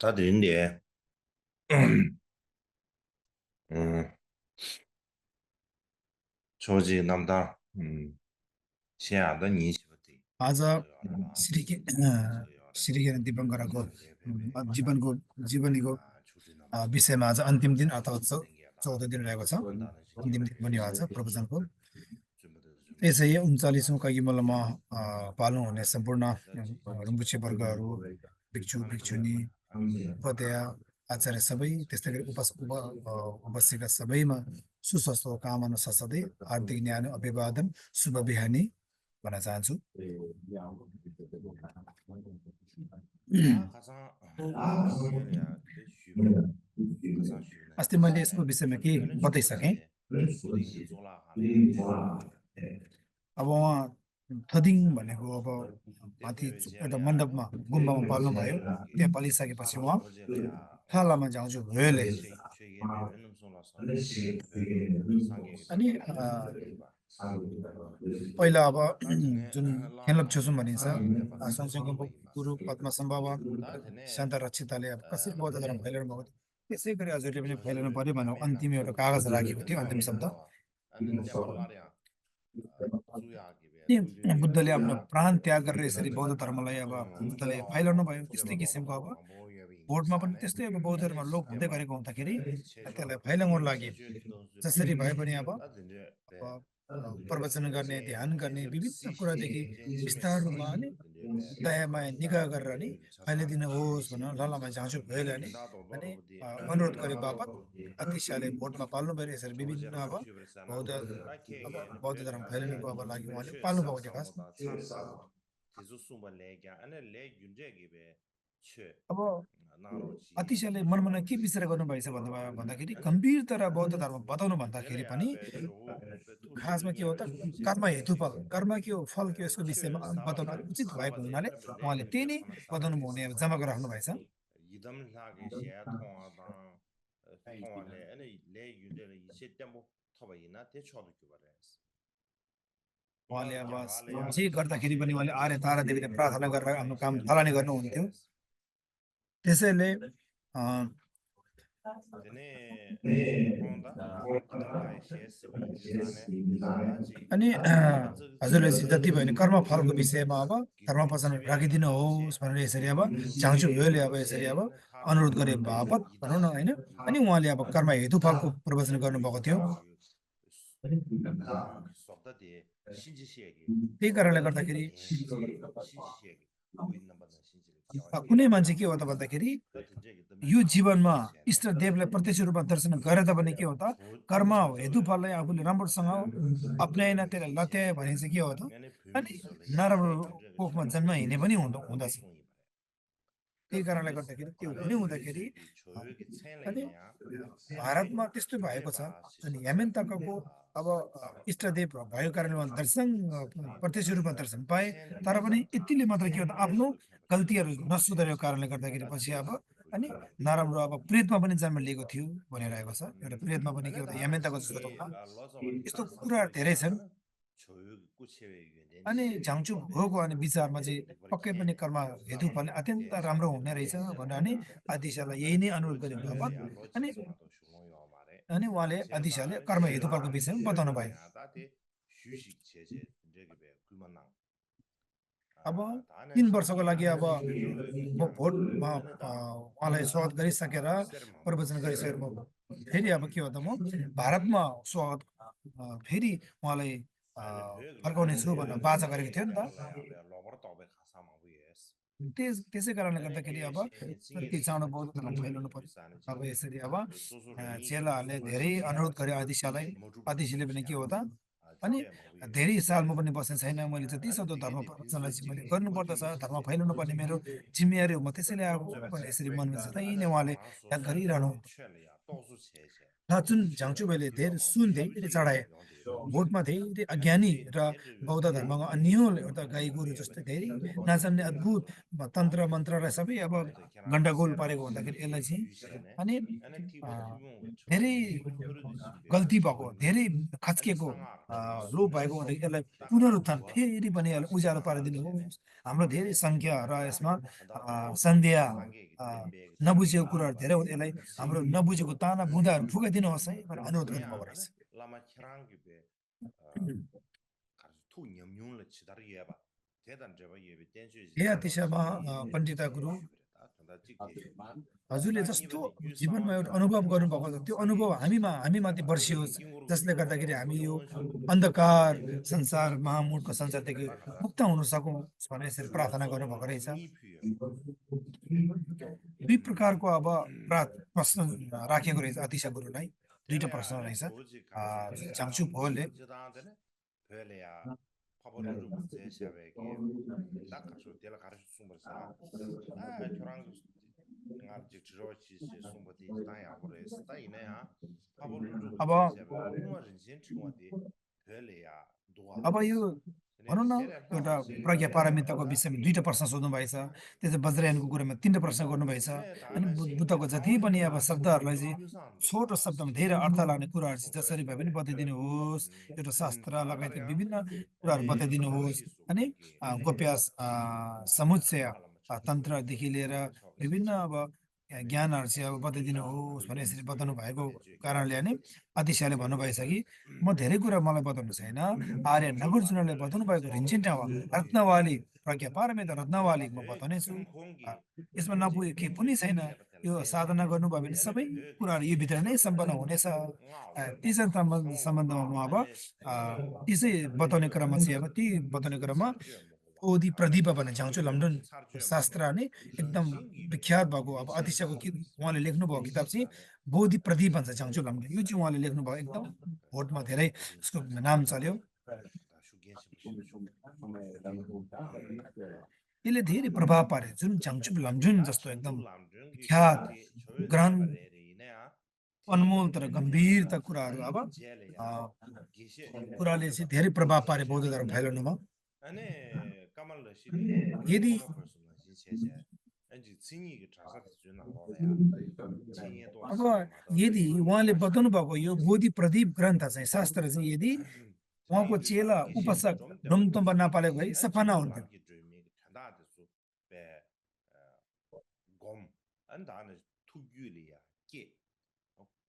다 들린대. 조지 남다. 시야도 निस्बतै आज अरला सिरिके सोयोले सिरिके दिपङ्करको भेबे जीवनको जीवनीको छुट्टी नम्बर विषयमा आज अन्तिम दिन अथवा देंगेला 14 दिन रहेको छ। अन्दान अन्तिम सिकेले दिन पनि आज प्रवचनको जुमबद यसै जुमबद 39औं कागीमलमा पाल्नु हुने सम्पूर्ण रुम्बुचे जिमजिम वर्गहरू, भिक्षु भिक्षुनी, उपाध्याय आचार्य सबै त्यस्तै गरी उपस्थित सबैमा सुस्वास्थ्य कामना साथसाथै हार्दिक न्यानो अभिवादन शुभ बिहानी भन्न चाहन्छु। 다 가상 시에야 데 슈베 가상 슈네 अस्ति मैले यसको विषयमा के 아니 बताइसकेँ। 조레데 토딩 조라 하네 데 अब उहाँ थदिङ भनेको अब माथि 데페베 एउटा 제야야 मण्डपमा गुम्बामा पाल्नुभयो। 디 त्यहाँ पालिसकेपछि उहाँ 로젤레야 थालामा जाउँछु भयोले 최게 베베는 손라서 상게 अनि 베베 पहिला अब 다드네 जुन खेलप 라 छोसुम भनिन्छ 랑게 바세 संसदको 랑바이마 गुरु पद्मसम्भव 다드네 शान्त रक्षिताले अब कसरी बौद्ध धर्म फैलाउनु भएको थियो, त्यसै गरी हजुरले पनि फैलाउनु 조조레 पर्यो भनेर अन्तिम 라멘낭 एउटा कागज राखेको थियो, अन्तिम शब्द। 랑게라와 아니 레발라랴 주야기베 अनि बुद्धले आफ्नो 두비비야 प्राण त्याग गरेर यसरी बौद्ध धर्मलाई अब बुद्धले फैलाउनु भयो। त्यस्तै 제바도 किसिमको अब 왕보여비 भोटमा पनि 사네 त्यस्तै अब बौद्ध धर्म लोप हुँदै 제바 गरेको हुँदाखेरि 다디 त्यसलाई 체조 फैलाउनु लागि 체조 디동스베 जसरी भए पनि अब 다디 베 प्रवचन गर्ने, ध्यान गर्ने, विभिन्न कुरादेखि विस्तार रूपमा अनि 젠제 베 दया माया निगाह गरेर नि फैलिदिनु होस् भनेर ललामा जान्छु भयो 젠다도 अनि 너로디 अनुरोध गरे बापत 나라도 अतिशयले भोटमा पाल्नु भयो। यसरी विभिन्न अब 로제라 슈브레사나 बौद्ध बौद्ध 라케게 धर्म फैलिनुको अब लागि 베베 उहाँले 쉐 पाल्नु भएको थियो खासमा। 사사오다 참사 tizu sumba legya ane le yunje gibe che अब naro chi अतिशयले मनमा के विचार गर्नुभएछ भन्दाखेरि गम्भीर तर बौद्ध धर्म बताउनु tene भन्दाखेरि ya पनि be shogu be tu खासमा के हो त कर्म हेतुफल, कर्म के हो फल के हो यसको che विषयमा sawa बताउन de उचित भएको sawa de हुनाले le उहाँले त्यही yunje नै khana बताउनु shabare हुने sa जम्मा गरेर राख्नु भएछ। yidam la ge xia thong da thong le ane le yunje le yise tembo thoba ina te chodu ki bare उहाँले अब jangale ya जे गर्दाखेरि पनि उहाँले आर्य तारा देवीले प्रार्थना गरेर आफ्नो काम थालनी गर्नुहुन्थ्यो। त्यसैले tene thong da yidam la xie sibi sane da ji अनि हजुरले जति भयो भने कर्म फलको विषयमा अब धर्म gidam वचन chebe राखिदिनु होस् भनेर यसरी अब चाहन्छु भयोले अब यसरी अब अनुरोध गरे बापत भनौँ न होइन। अनि उहाँले अब कर्म हेतु फलको प्रवचन गर्नुभएको थियो। 속다데 신지시에게 त्यही कारणले गर्दाखेरि 덴지 신지시에게 보이는 바는 신지를 कुनै 기억하게 मान्छे के हो त भन्दाखेरि 다든지 यो 그다음에 जीवनमा इष्ट 시에네 देवलाई प्रत्यक्ष रूपमा दर्शन गरे तापनि के हो त कर्म हेतु 조조에 फललाई आफूले राम्रोसँग अप्नाएन, त्यसलाई लत्याए भने चाहिँ के हो त 면에 अनि 뷰미솔레 नराम्रो 전제가 कोखमा 좀 जन्म हिँड्ने पनि हुँदछ। 통이 바래 त्यही कारणले 그래서 गर्दाखेरि त्यो 아니 हुने हुँदाखेरि 류세기 조역이 अनि 챈레냐 भारतमा त्यस्तो भएको छ। 챈레바 अनि 시소데 हेमेन्तकाको अब 사바 इष्टदेव भएको कारणले उहाँ दर्शन प्रत्यक्ष रूपमा दर्शन पाए, तर पनि 챈레바 यतिले मात्र के हो त आफ्नो 챈레바 गल्तीहरू नसुधारेको कारणले गर्दाखेरि पछि अब अनि नराम्रो अब प्रेतमा पनि जन्म लिएको थियो भनिरहेको छ। एउटा प्रेतमा पनि के हो त 아니 다 हेमेन्तको जस्तो 시 त 러저버리 यस्तो 사사 कुराहरू धेरै छन्। 아니 조역 꾸체외 अनि 유엔덴지 झाङचु भएको अनि विचारमा चाहिँ 이거리 पक्कै पनि 켄 कर्म हेतु फल अत्यन्त 데 राम्रो 샤도 हुने रहेछ भनेर 덴샤도 अनि आदिशालाई यही नै अनुरोध गरे बापत 로젤레야 अनि 로치자도 슈롱요 말에 उहाँले आदिशाले 제바 कर्म हेतु फलको 제바 विषयमा बताउनु भयो। 쉐베냐 다데 휴식 제제 저기베 굴만낭 अब 아 다네 3 वर्षको लागि अब 상기야 쉐베 म भोटमा 아니 다 उहाँलाई स्वागत गरिसकेर प्रवचन गरिसकेर म फेरि अब के हो त म भारतमा स्वागत फेरि उहाँलाई 아니 베글 फर्काउने छु भनेर बाचा गरेको थियो नि त। 베글라야 베 로버트 오베 카사마부예스 त्यसै कारणले 아니 गर्दाखेरि 게 अब 셴니 징이 कति चाँडो 징이 बौद्ध धर्म फैलाउनु पर्यो। 부산에 अब 징이 यसरी अब 소소레이 चेलाहरूले धेरै अनुरोध गरे आदिशालाई। आदिशीले पनि के हो त 아 अनि 진짜 뭐 धेरै साल म पनि बसेको छैन, मैले जति सक्दो धर्म प्रवचनलाई चाहिँ मैले गर्नुपर्दछ, धर्म फैलाउनु पर्ने मेरो जिम्मेवारी हो, म त्यसैले आएको भने यसरी मनमा चाहिँ नै उहाँले याद गरिरहनु। 챈레야 또수 체제 र जुन झाङचुबैले धेरै सुन धेरै चढाए भोटमा धेरै अज्ञानी र बौद्ध धर्ममा अन्यल एउटा गाई गोरु जस्तै धेरै नजान्ने अद्भुत तन्त्र मन्त्रलाई सबै अब गण्डगोल पारेको हुँदाखेरि यसलाई चाहिँ अनि धेरै गल्ती भएको धेरै खच्किएको लोप भएको हुँदाखेरि यसलाई पुनरुत्थान फेरि पनि यसलाई उज्यालो पारिदिनु होस् हाम्रो धेरै सङ्ख्या र यसमा सन्ध्या नबुझेको कुराहरू धेरै हुँदा यसलाई हाम्रो नबुझेको ताना बुँदाहरू फुकाइदिनु होस् है भनेर अनुरोध गर्नुभएको रहेछ lama kirang gibi tu nyamnyung le chidar yeba tedan jeba yebe tenju हे अतिशयमा पण्डिता गुरु हजुरले जस्तो जीवनमा एउटा अनुभव गर्नुभएको छ त्यो अनुभव हामीमाथि बर्सियोस् जसले गर्दाखेरि हामी यो अन्धकार संसार महामूढको संसारदेखि मुक्त हुन सकौँ भनेर यसरी प्रार्थना गर्नुभएको रहेछ दुई प्रकारको अब प्रश्न राखेको रहेछ अतिशय गुरुलाई दुईटा प्रश्न रहेछ चाङ्चु भोले 파벌을 문제 시험에게 딱 가서 데라 가르쳐 숨어서 저랑 아직 들어지 숨어디 다야 그래서 다이네야 파벌을 अब人生중요한데 별이야 도와 अब यो भनौँ न एउटा प्रज्ञा पारमिताको विषयमा दुईटा प्रश्न सोध्नु भएछ त्यसै वज्रयानको कुरामा तिनवटा प्रश्न गर्नुभएछ अनि बुद्धको जति पनि अब शब्दहरूलाई चाहिँ छोटो शब्दमा धेरै अर्थ लाग्ने कुराहरू चाहिँ जसरी भए पनि बताइदिनुहोस् एउटा शास्त्र लगायत विभिन्न कुराहरू बताइदिनुहोस् अनि गोप्यास समुच्चय तन्त्रदेखि लिएर विभिन्न अब ज्ञानहरू चाहिँ अब बताइदिनुहोस् भनेर यसरी बताउनु भएको कारणले अनि अतिशयले भन्नुभएछ कि म धेरै कुरा मलाई बताउनु छैन आर्य नागार्जुनले बताउनु भएको रिन्चिन्टावा रत्नवाली प्रज्ञा पारमिता रत्नवाली म बताउने छु यसमा नपुगे के पनि छैन यो साधना गर्नुभयो भने सबै कुराहरू यो भित्र नै सम्पन्न हुनेछ त्यसै सम्बन्धमा म अब त्यसै बताउने क्रममा चाहिँ अब ती बताउने क्रममा ओदी प्रदीप भन्ने चाहन्छु लन्डन शास्त्र अनि एकदम विख्यात भएको अब अतिशयको उहाँले लेख्नुभएको किताब चाहिँ बोधि प्रदीप भन्छ चाहन्छु लन्डन यो चाहिँ उहाँले लेख्नुभयो एकदम भोटमा धेरै उसको नाम चल्यो यसले धेरै प्रभाव पारे जुन चाहन्छु लन्डन जस्तो एकदम विख्यात ग्रहण अनमोल तर गम्भीरता कुराहरू अब कुराले चाहिँ धेरै प्रभाव पारे बौद्ध धर्म फैलाउनुमा यदि अब यदि उहाँले बताउनु भएको यो बोधि प्रदीप ग्रन्थ चाहिँ शास्त्र चाहिँ यदि उहाँको चेला उपासक डोमतोम्बा नपालेको भए सफा नहुन्थ्यो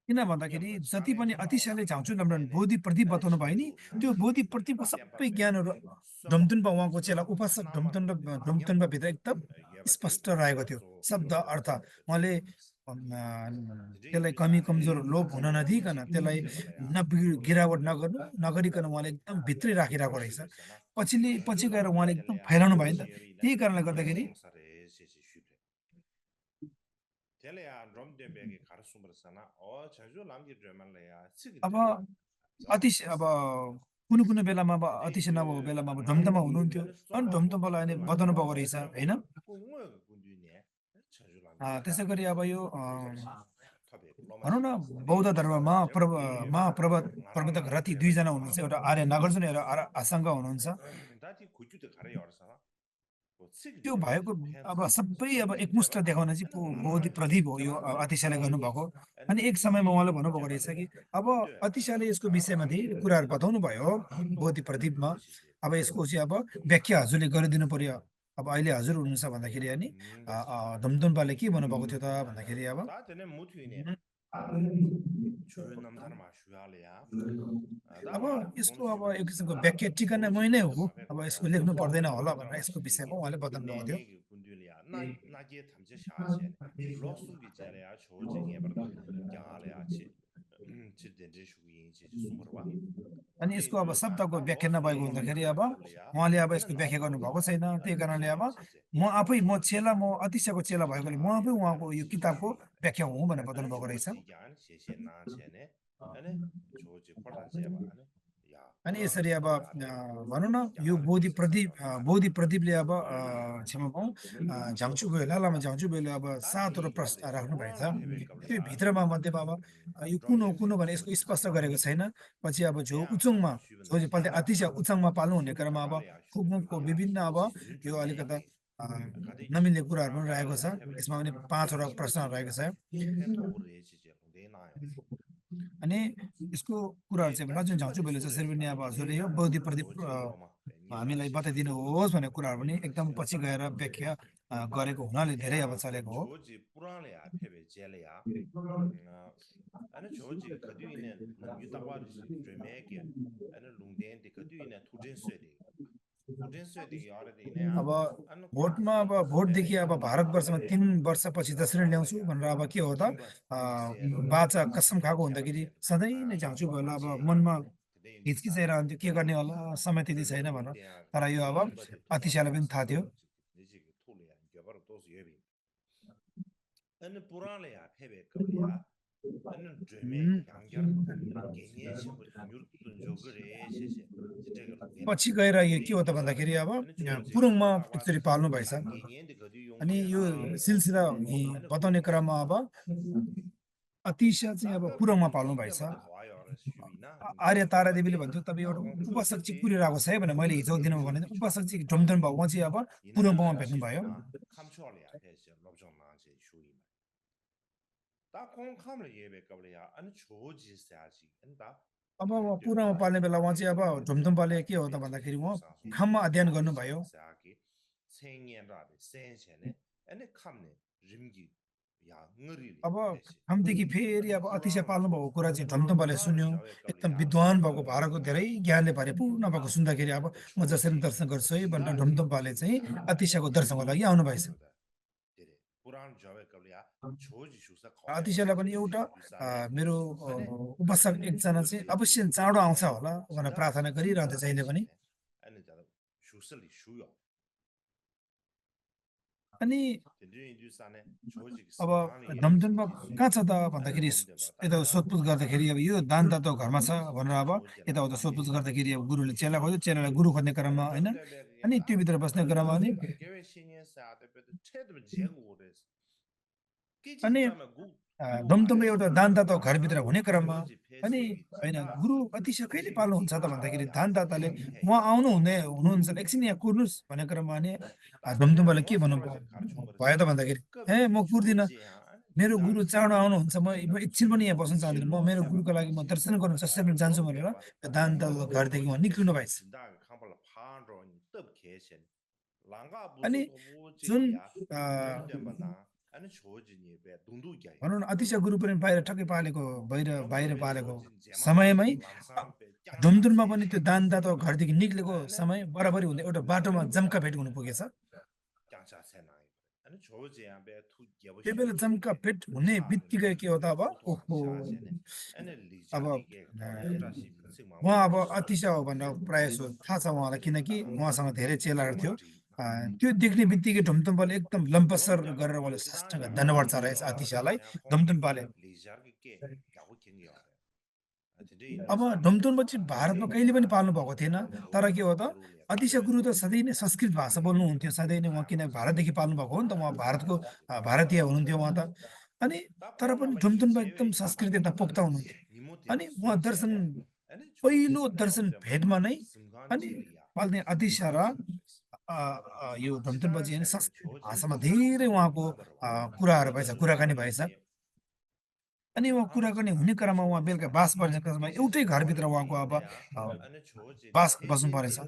किन भन्दाखेरि जति पनि अतिशयले चाहन्छु लम्डन बोधि प्रदीप बताउनु भयो नि त्यो बोधि प्रदीपको सबै ज्ञानहरू डोमतुन्बा उहाँको चेला उपासक डोमतुन्बा भित्र एकदम स्पष्ट रहेको थियो शब्द अर्थ उहाँले त्यसलाई कमी कमजोर लोप हुन नदिइकन त्यसलाई गिरावट नगरिकन उहाँले एकदम भित्रै राखिरहेको रहेछ पछि गएर उहाँले एकदम फैलाउनु भयो नि त त्यही कारणले गर्दाखेरि अब अतिशय अब कुनै बेलामा अब अतिशय नभएको बेलामा अब ढमढममा हुनुहुन्थ्यो अनि ढमढमलाई अनि बताउनु भएको रहेछ होइन त्यसै गरी अब यो भनौँ न बौद्ध धर्ममा प्रवर्तक रति दुईजना हुनुहुन्छ एउटा आर्य नागार्जुन एउटा आसाङ्ग हुनुहुन्छ त्यो भएको अब सबै अब एकमुष्ट देखाउन चाहिँ बोधि प्रदीप हो यो अतिशयले गर्नुभएको अनि एक समयमा उहाँले भन्नुभएको रहेछ कि अब अतिशयले यसको विषयमा धेरै कुराहरू बताउनु भयो बोधि प्रदीपमा अब यसको चाहिँ अब व्याख्या हजुरले गरिदिनु पर्यो अब अहिले हजुर हुनुहुन्छ भन्दाखेरि अनि धुमधुम्बाले के भन्नुभएको थियो त भन्दाखेरि अब अब यसको अब एक किसिमको व्याख्या टिका नै मै नै हो अब यसको लेख्नु पर्दैन होला भनेर यसको विषयमा उहाँले बताउनु भएको थियो अनि यसको अब शब्दको व्याख्या नभएको हुँदाखेरि अब उहाँले अब यसको व्याख्या गर्नुभएको छैन त्यही कारणले अब म चेला म अतिशयको चेला भएकोले म आफै उहाँको यो किताबको व्याख्या हुँ भनेर बताउनु भएको रहेछ अनि यसरी अब भनौँ न यो बोधि प्रदीपले अब क्षमा पाऊँ झाङचु भयो लालामा झाङचु भयो अब 7 वटा प्रश्न राख्नु भएको छ त्यो भित्रमा मध्येमा अब यो कुन हो भने यसको स्पष्ट गरेको छैन पछि अब जो उचुङमा जो पल्टे अतिशय उचाङमा पाल्नु हुने क्रममा अब फुकमुकको विभिन्न अब यो अलिकता नमिल्ने कुराहरू पनि रहेको छ यसमा पनि 5 वटा प्रश्नहरू रहेको छ अनि यसको कुराहरू चाहिँ जुन झाउँछु मैले जसरी पनि अब हजुरले यो बौद्धिक प्रदीप हामीलाई बताइदिनु होस् भन्ने कुराहरू पनि एकदम पछि गएर व्याख्या गरेको हुनाले धेरै अब चलेको हो ana choji kaduine namyu takwa dremeke ana lungden de kaduine thujin swede yare de ne अब भोटमा अब भोटदेखि अब भारतवर्षमा 3 वर्षपछि जसरी ल्याउँछु भनेर अब के हो त बाचा कसम खाएको हुँदाखेरि सधैँ नै झाउँछु होला अब मनमा हिचकिचाइरहन्थ्यो के गर्ने होला समय त्यति छैन भनेर तर यो अब अतिशालाई पनि थाहा थियो ana purale ya phebe kabya ana dreme yangyar genye shimbu nyur tunjogre sheshe पछि गएर यो के हो त भन्दाखेरि अब पुरुङमा एकचोटि पाल्नु भएछ अनि यो सिलसिला बताउने क्रममा अब अतिशय चाहिँ अब पुरुङमा पाल्नु भएछ आर्य तारा देवीले भन्थ्यो तपाईँ एउटा उपासक चाहिँ पुरिरहेको छ है भनेर मैले हिजो दिनमा भने उपासक चाहिँ ढमढम भयो उहाँ चाहिँ अब पुरुङमा भेट्नु भयो अब पुरामा पाल्ने बेला उहाँ चाहिँ अब ढुमढुमपाले के हो त भन्दाखेरि उहाँ खाममा अध्ययन गर्नुभयो अब खामदेखि फेरि अब अतिशय पाल्नु भएको कुरा चाहिँ ढुमढुमपाले सुन्यो एकदम विद्वान भएको भारतको धेरै ज्ञानले भरिपूर्ण भएको सुन्दाखेरि अब म जसरी दर्शन गर्छु है भनेर ढुमढुमपाले चाहिँ अतिशयको दर्शनको लागि आउनु भएछ अतिशयलाई पनि एउटा मेरो उपासक एकजना चाहिँ अवश्य चाँडो आउँछ होला भनेर प्रार्थना गरिरहन्छ जहिले पनि अनि अब ढमढुममा कहाँ छ त भन्दाखेरि यता सोधपुछ गर्दाखेरि अब यो दान त घरमा छ भनेर अब यताउता सोधपुछ गर्दाखेरि अब गुरुले चेला खोज्यो चेलालाई गुरु खोज्ने क्रममा होइन अनि त्यो भित्र बस्ने क्रममा अनि ढुमढुममा एउटा दानदाता घरभित्र हुने क्रममा अनि होइन गुरु अतिशय कहिले पाल्नुहुन्छ त भन्दाखेरि दानदाताले उहाँ हुनुहुन्छ एकछिन यहाँ कुर्नुहोस् भन्ने क्रममा अनि ढुमढुमले के भन्नु भयो त भन्दाखेरि ए म कुर्दिनँ मेरो गुरु चाँडो आउनुहुन्छ म एकछिन पनि यहाँ बस्न चाहदिनँ म मेरो गुरुको लागि म दर्शन गर्न जसरी पनि जान्छु भनेर दानदाता घरदेखि उहाँ निक्लिनु भएछ अनि जुन भनौँ न अतिशय गुरु पनि बाहिर ठक्कै बाहिर पालेको समयमै ढुमढुममा पनि त्यो दानदाता घरदेखि निक्लेको समय बराबरी हुँदै एउटा बाटोमा जम्का भेट हुनु पुगेछ त्यो बेला जम्का भेट हुने बित्तिकै के हो त अब ओहो अब उहाँ अब अतिशय हो भनेर प्रायः थाहा छ उहाँलाई किनकि उहाँसँग धेरै चेलाहरू थियो त्यो देख्ने बित्तिकै ढुमढुमपाले एकदम लम्पसर गरेर उहाँले साष्टाङ्ग धन्यवाद चढाएछ अतिशालाई ढुमढुमपाले अब ढुमढुममा चाहिँ भारतमा कहिले पनि पाल्नु भएको थिएन तर के हो त अतिशय गुरु त सधैँ नै संस्कृत भाषा बोल्नुहुन्थ्यो सधैँ नै उहाँ किन भारतदेखि पाल्नु भएको हो नि त उहाँ भारतको भारतीय हुनुहुन्थ्यो उहाँ त अनि तर पनि ढुमढुममा एकदम संस्कृत एकदम पोख्ता हुनुहुन्थ्यो अनि उहाँ पहिलो दर्शन भेटमा नै अनि पाल्ने अतिशय र यो ढुमढुमपछि होइन संस्कृत भाषामा धेरै उहाँको कुराहरू भएछ कुराकानी भएछ अनि उहाँ कुराकानी हुने क्रममा उहाँ बेलुका बास पर्ने क्रममा एउटै घरभित्र उहाँको अब बास बस्नु परेछ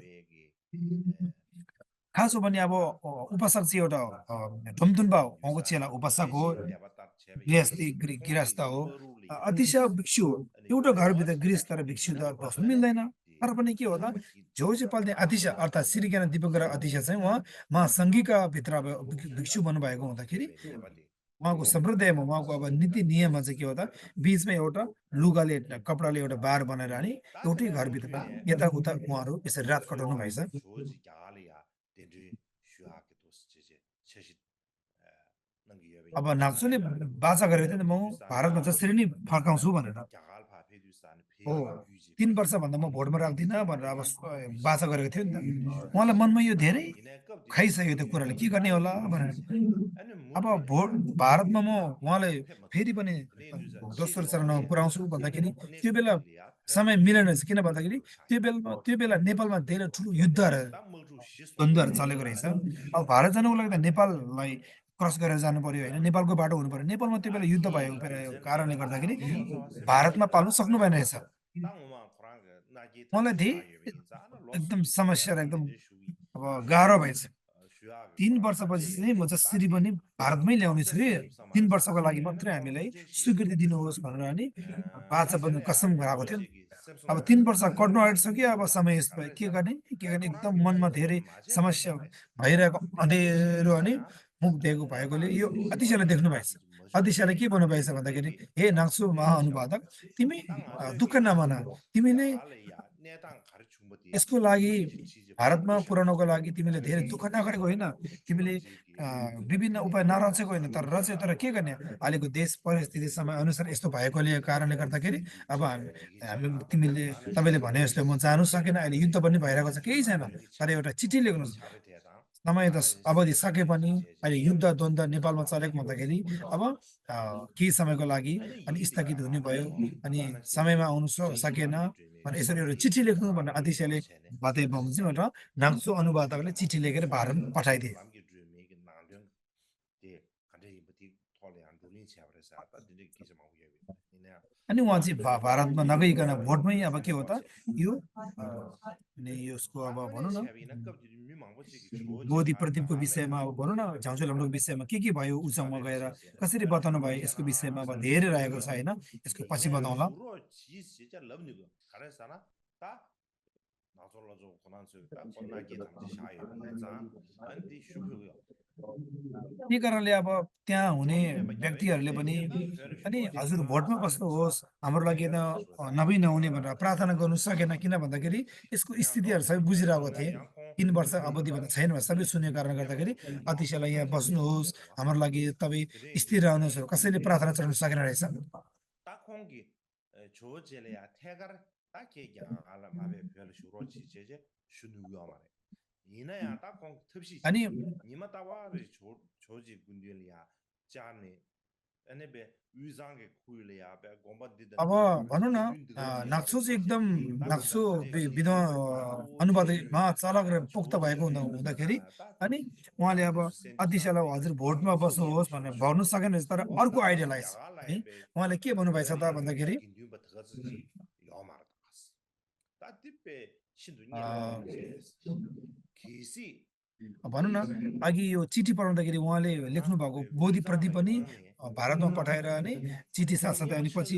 खास हो भने अब उपासक चाहिँ एउटा ढुमढुमबा उहाँको चेला उपासक हो गृहस्थ हो अतिशय भिक्षु हो एउटा घरभित्र गृहस्थ र भिक्षु त बस्नु मिल्दैन तर पनि के हो त जो चाहिँ पाल्ने अतिशय अर्थात् श्रीज्ञान दिपकर अतिशय चाहिँ उहाँ महासङ्घीका भित्र अब भिक्षु भन्नुभएको हुँदाखेरि उहाँको सम्प्रदायमा उहाँको अब नीति नियममा चाहिँ के हो त बिचमा एउटा लुगाले कपडाले एउटा बार बनाएर अनि एउटै घरभित्र यताउता उहाँहरू यसरी रात कटाउनु भएछ अब नाप्सुले बाचा गरेको थियो नि त म भारतमा जसरी नै फर्काउँछु भनेर हो 3 वर्षभन्दा म भोटमा राख्दिनँ भनेर अब बाचा गरेको थियो नि त उहाँलाई मनमा यो धेरै खाइसक्यो त्यो कुराले के गर्ने होला भनेर अब भोट भारतमा म उहाँलाई फेरि पनि दोस्रो चरणमा पुऱ्याउँछु भन्दाखेरि त्यो बेला समय मिलेन रहेछ किन भन्दाखेरि त्यो बेला नेपालमा धेरै ठुलो युद्धहरू द्वन्द्वहरू चलेको रहेछ अब भारत जानुको लागि त नेपाललाई क्रस गरेर जानु पर्यो होइन नेपालको बाटो हुनु पर्यो नेपालमा त्यो बेला युद्ध भएको कारणले गर्दाखेरि भारतमा पाल्नु सक्नु भएन रहेछ मलाई धेरै एकदम समस्या र एकदम अब गाह्रो भएछ 3 वर्षपछि चाहिँ म जसरी पनि भारतमै ल्याउने छु रे 3 वर्षको लागि मात्रै हामीलाई स्वीकृति दिनुहोस् भनेर अनि बाचा बन्नु कसम गराएको थियो नि। अब 3 वर्ष कट्नु आँटिसक्यो अब समय यस्तो भयो के गर्ने एकदम मनमा धेरै समस्या भइरहेको अँधेरो अनि मुख दिएको भएकोले यो अतिशयलाई देख्नु भएछ अतिशयलाई के भन्नु भएछ भन्दाखेरि हे नाक्सु महाअनुवादक तिमी दुःख नमाना तिमीले यसको लागि भारतमा पुर्याउनको लागि तिमीले धेरै दुःख नगरेको होइन तिमीले विभिन्न उपाय नरचेको होइन तर रच्यो तर के गर्ने अहिलेको देश परिस्थिति समय अनुसार यस्तो भएकोले कारणले गर्दाखेरि अब हामी तिमीले तपाईँले भने जस्तो म जानु सकेन अहिले युद्ध पनि भइरहेको छ केही छैन तर एउटा चिठी लेख्नुहोस् समय त अवधि सके पनि अहिले युद्ध द्वन्द्व नेपालमा चलेको भन्दाखेरि अब केही समयको लागि अनि स्थगित हुने भयो अनि समयमा आउनु सकेन भने यसरी एउटा चिठी लेख्नु भनेर अतिशयले बातै बमोजिम र नाङ्सु अनुवादकले चिठी लेखेर भारत पठाइदिए अनि उहाँ चाहिँ भारतमा नगइकन भोटमै अब के हो त यो अनि यसको अब भनौँ न बोधि प्रतिमको विषयमा अब भनौँ न झाउँसो लम्डोको विषयमा के भयो उचाउमा गएर कसरी बताउनु भयो यसको विषयमा अब धेरै रहेको छ होइन यसको पछि बताउँला त्यही कारणले अब त्यहाँ हुने व्यक्तिहरूले पनि अनि हजुर भोटमा बस्नुहोस् हाम्रो लागि त नभई नहुने भनेर प्रार्थना गर्नु सकेन किन भन्दाखेरि यसको स्थितिहरू सबै बुझिरहेको थिएँ 3 वर्ष अवधिभन्दा छैन सबै सुनेको कारणले गर्दाखेरि अतिशयलाई यहाँ बस्नुहोस् हाम्रो लागि तपाईँ स्थिर रहनुहोस् कसैले प्रार्थना चढाउनु सकेन रहेछ अनि अब भनौँ न नाक्सो चाहिँ एकदम नाक्सो विद्वान अनुवादमा चालक र पोख्त भएको हुँदाखेरि अनि उहाँले अब अतिशयलाई हजुर भोटमा बस्नुहोस् भनेर भन्नु सकेन तर अर्को आइडिया लगाएछ है उहाँले के भन्नुभएछ त भन्दाखेरि भनौँ न अघि यो चिठी पठाउँदाखेरि उहाँले लेख्नु भएको बोधि प्रति पनि भारतमा पठाएर अनि चिठी साथसाथै अनि पछि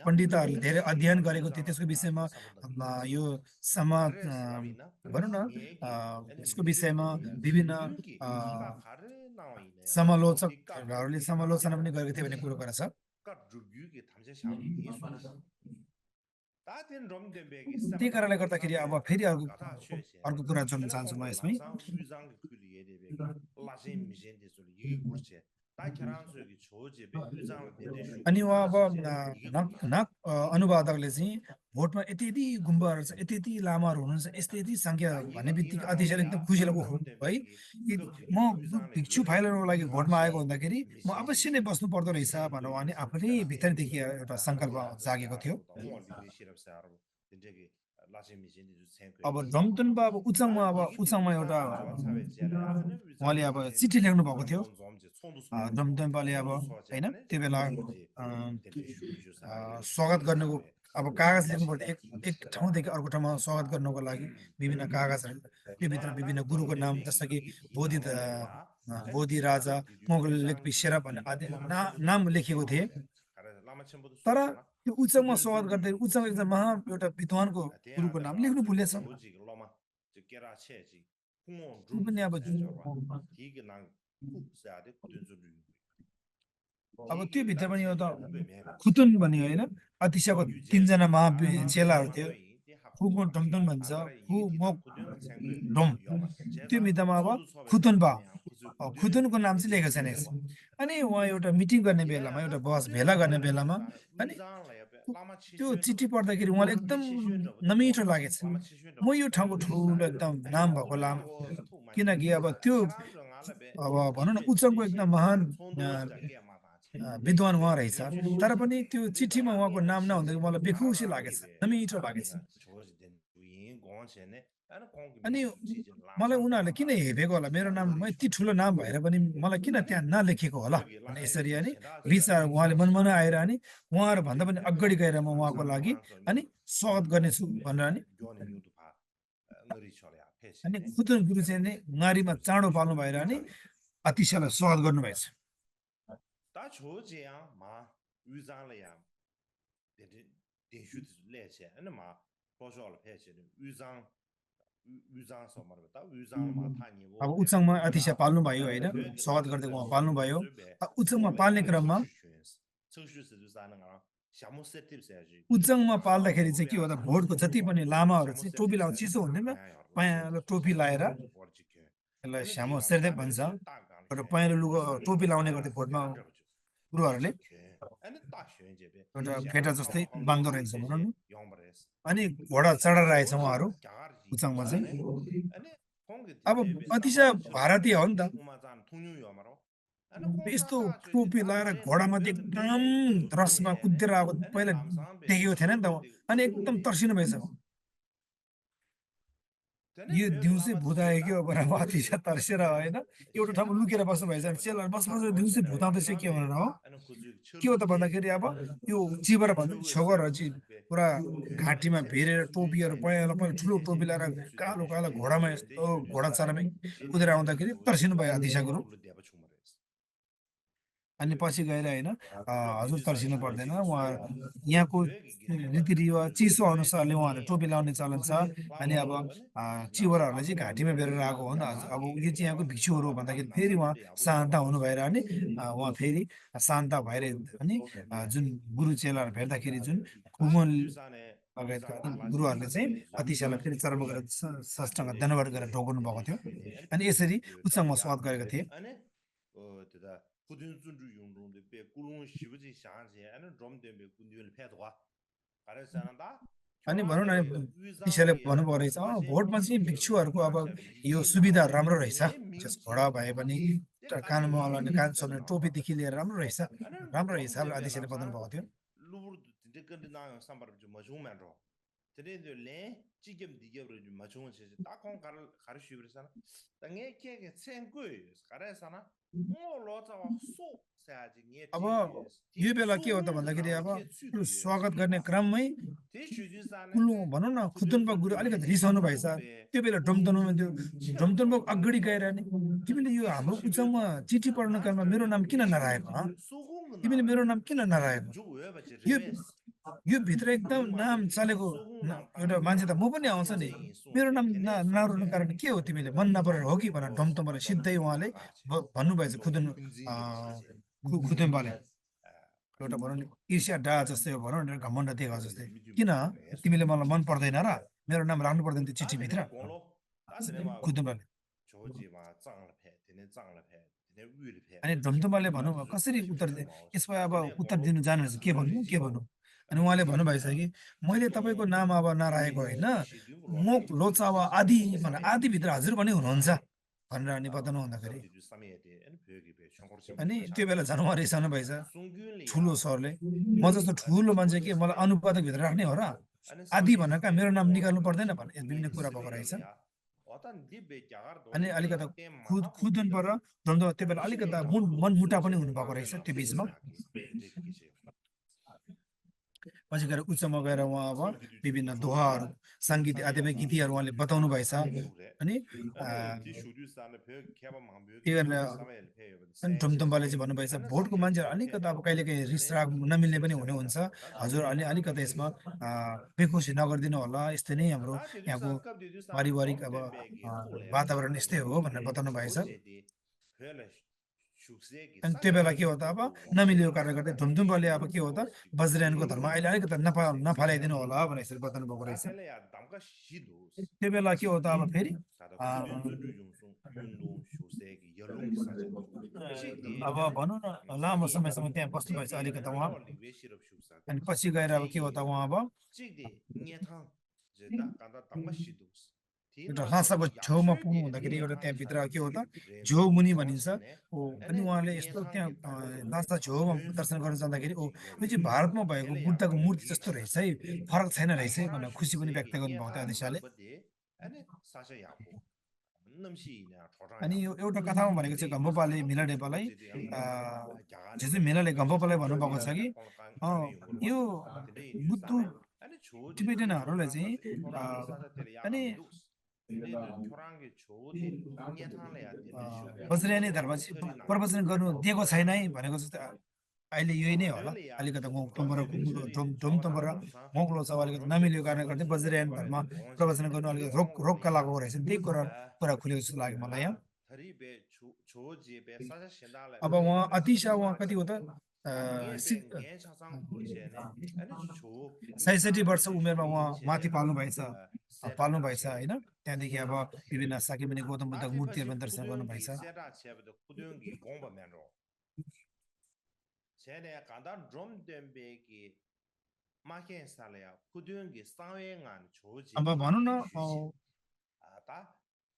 पण्डितहरूले धेरै अध्ययन गरेको थियो त्यसको विषयमा यो समाज भनौँ न यसको विषयमा विभिन्न समालोचकहरूले समालोचना पनि गरेको थियो भन्ने कुरो गरेछ त्यही कारणले गर्दाखेरि अब फेरि अर्को कुरा जोड्न चाहन्छु म यसमै अनि उहाँ अब अनुवादकले चाहिँ भोटमा यति गुम्बाहरू छ यति लामाहरू हुनुहुन्छ यति सङ्ख्या भन्ने बित्तिकै अतिशय एकदम खुसी लाग्यो है म भिक्षु फाइलहरूको लागि भोटमा आएको हुँदाखेरि म अवश्य नै बस्नु पर्दो रहेछ भनेर उहाँले आफ्नै भित्रदेखि एउटा सङ्कल्प जागेको थियो अब रमतुनबा अब उचाङमा एउटा उहाँले अब चिठी लेख्नु भएको थियो रमतुनबाले अब होइन त्यो बेला स्वागत गर्नुको अब कागज लेख्नु पर्छ एक ठाउँदेखि अर्को ठाउँमा स्वागत गर्नुको लागि विभिन्न कागजहरू त्योभित्र विभिन्न गुरुको नाम जस्तो कि बोधि राजा मोगल लेख्पी शेरा भन्ने आदि नाम लेखेको थिए तर त्यो उचाङमा स्वागत गर्दै उचाङ एकदम एउटा विद्वानको गुरुको नाम लेख्नु भुलेछ अब त्यो भित्र पनि एउटा खुतुन भन्ने होइन अतिशयको 3 जना चेलाहरू थियो खुको ढमढम भन्छ त्यो भित्रमा अब खुतुनको नाम चाहिँ लेखेको छैन अनि उहाँ एउटा मिटिङ गर्ने बेलामा एउटा बस भेला गर्ने बेलामा अनि त्यो चिठी पढ्दाखेरि उहाँले एकदम नमिठो लागेछ म यो ठाउँको ठुलो एकदम नाम भएको लामा किनकि अब त्यो अब भनौँ न उच्चको एकदम महान विद्वान उहाँ रहेछ तर पनि त्यो चिठीमा उहाँको नाम नहुँदा मलाई बेखुसी लागेछ नमिठो लागेछ अनि मलाई उनीहरूले किन हेपेको होला मेरो नाम यति ठुलो नाम भएर पनि मलाई किन त्यहाँ नलेखेको होला भने यसरी अनि विचार उहाँले मनमन आएर अनि उहाँहरू भन्दा पनि अगाडि गएर म उहाँको लागि अनि स्वागत गर्नेछु भनेर अनि खुदुन गुरु चाहिँ नि नारीमा चाँडो पाल्नु भएर अनि अतिशयलाई स्वागत गर्नुभएछ अब उच्चङमा अतिशय पाल्नुभयो होइन स्वागत गर्दै उहाँ पाल्नुभयो उच्चङमा पाल्ने क्रममा उच्चङमा पाल्दाखेरि चाहिँ के हो त भोटको जति पनि लामाहरू चाहिँ टोपी लाउँछ चिसो हुँदैन पहेँलो टोपी लाएर यसलाई श्यामो शेरदेव भन्छ एउटा पहेँलो लुगा टोपी लाउने गर्थे भोटमा गुरुहरूले एउटा फेटा जस्तै बाङ्दो रहेछ भनौँ न अनि घोडा चढाएर रहेछ उहाँहरू उच्चङमा चाहिँ अब अतिशय भारतीय हो नि त यस्तो टोपी लगाएर घोडामाथि एकदम रसमा कुदेर आएको पहिला देखेको थिएन नि त अनि एकदम तर्सिनु भएछ यो दिउँसै भूत आयो क्या अब अतिशय तर्सेर होइन एउटा ठाउँमा लुकेर बस्नु भएछ चेला बस दिउँसै भूत आउँदैछ के भनेर हो के हो त भन्दाखेरि अब यो चिबर भन्दा छगरहरू चाहिँ पुरा घाँटीमा भेरेर टोपीहरू पहेँलो पहेँलो ठुलो टोपी लगाएर कालो कालो घोडामा यस्तो घोडा चरामै कुदेर आउँदाखेरि तर्सिनु भयो दिशा गुरु अनि पछि गएर होइन हजुर तर्सिनु पर्दैन उहाँ यहाँको रीतिरिवाज चिसो अनुसारले उहाँहरूले टोपी लाउने चलन छ अनि अब चिवराहरूलाई चाहिँ घाँटीमा बेरेर आएको हो नि अब यो चाहिँ यहाँको भिक्षुहरू हो भन्दाखेरि फेरि उहाँ शान्त हुनु भएर अनि उहाँ फेरि शान्त भएर अनि जुन गुरु चेलाहरू भेट्दाखेरि जुन कुमल लगायतका गुरुहरूले चाहिँ अतिशयलाई फेरि चर्म गरेर साष्टाङ्ग दण्डवत गरेर ढोकाउनु भएको थियो अनि यसरी उच्चमा स्वागत गरेका थिए अनि भनौँ न विषयले भन्नुभयो रहेछ भोटमा चाहिँ भिक्षुहरूको अब यो सुविधा राम्रो रहेछ घोडा भए पनि कानमा लगाउने कान छोप्ने टोपीदेखि लिएर राम्रो रहेछ आदेशले बताउनु भएको थियो अब यो बेला के हो त भन्दाखेरि अब स्वागत गर्ने क्रममै भनौँ न खुदुनबा गुरु अलिकति रिसाउनु भएछ त्यो बेला ढमतनुमा अगाडि गएर नि तिमीले यो हाम्रो उच्चमा चिठी पढ्नु कालमा मेरो नाम किन नराखेको तिमीले मेरो नाम किन नराखेको यो भित्र एकदम नाम चलेको एउटा मान्छे त म पनि आउँछ नि मेरो नाम नराख्नु कारण के हो तिमीले मन नपरेर हो कि भनेर ढमतमले सिधै उहाँले भन्नुभएछ खुदुनबाले एउटा भनौँ न ईर्ष्या डा जस्तै हो भनौँ न घमण्ड देखा जस्तै किन तिमीले मलाई मन पर्दैन र मेरो नाम राख्नु पर्दैन त्यो चिठीभित्र खुदुनबाले अनि ढमढमले भनौँ कसरी उत्तर यसमा अब उत्तर दिनु जानुहुन्छ के भन्नु अनि उहाँले भन्नुभएछ कि मैले तपाईँको नाम अब नराखेको होइन म लोचा अब आदिभित्र हजुर पनि हुनुहुन्छ भनेर अनि बताउनु हुँदाखेरि अनि त्यो बेला झन् उहाँ रिसाउनु भएछ ठुलो सरले म जस्तो ठुलो मान्छे के मलाई अनुपादक भित्र राख्ने हो र आदि भनेर कहाँ मेरो नाम निकाल्नु पर्दैन भने विभिन्न कुरा भएको रहेछ अनि अलिकता खुदुन पर त्यो बेला अलिकता मनमुटा पनि हुनुभएको रहेछ त्यो बिचमा पछि गएर उच्चमा गएर उहाँ अब विभिन्न दोहाहरू सङ्गीत आध्यात्मिक गीतहरू उहाँले बताउनु भएछ अनि ढुमढुमबाले चाहिँ भन्नुभएछ भोटको मान्छेहरू अलिकता अब कहिले काहीँ रिस राग नमिल्ने पनि हुने हुन्छ हजुर अनि अलिकता यसमा बेखुसी नगरिदिनु होला यस्तै नै हाम्रो यहाँको पारिवारिक अब वातावरण यस्तै हो भनेर बताउनु भएछ अनि त्यो बेला के हो त अब नमिलेको कारणले गर्दा ढुमढुमबाले अब के हो त वज्रयानको धर्म अहिले अलिकति नफालाइदिनु होला भनेर यसरी बताउनु भएको रहेछ त्यो बेला के हो त अब फेरि अब भनौँ न लामो समयसम्म त्यहाँ बस्नु भएछ अलिकता उहाँ अनि पछि गएर अब के हो त उहाँ अब एउटा लासाको छेउमा पुग्नु हुँदाखेरि एउटा त्यहाँभित्र के हो त झो मुनि भनिन्छ ओ अनि उहाँले यस्तो त्यहाँ लासा झोमा दर्शन गर्न जाँदाखेरि ओ यो चाहिँ भारतमा भएको बुद्धको मूर्ति जस्तो रहेछ है फरक छैन रहेछ है भनेर खुसी पनि व्यक्त गर्नुभएको थियो आदिशाले अनि यो एउटा कथामा भनेको चाहिँ घम्बोपाले मिला नेपाललाई जेजु मिलाले घम्बोपालाई भन्नुभएको छ कि यो बुद्ध टिबेटनहरूलाई चाहिँ अनि वज्रयानी धर्म चाहिँ प्रवचन गर्नु दिएको छैन है भनेको जस्तो अहिले यही नै होला अलिकति ढोमतम्बर मोक्लो छ अलिकति नमिलेको कारणले गर्दा वज्रयान धर्म प्रवचन गर्नु अलिकति रोक्का लागेको रहेछ त्यही कुरा खुलेको जस्तो लाग्यो मलाई यहाँ अब उहाँ अतिशा उहाँ कति हो त ६६ वर्ष उमेरमा उहाँ माथि पाल्नु भएछ होइन त्यहाँदेखि अब विभिन्न साकीमुनि गौतम बुद्धको मूर्तिहरू दर्शन गर्नु भएछ अब भनौँ न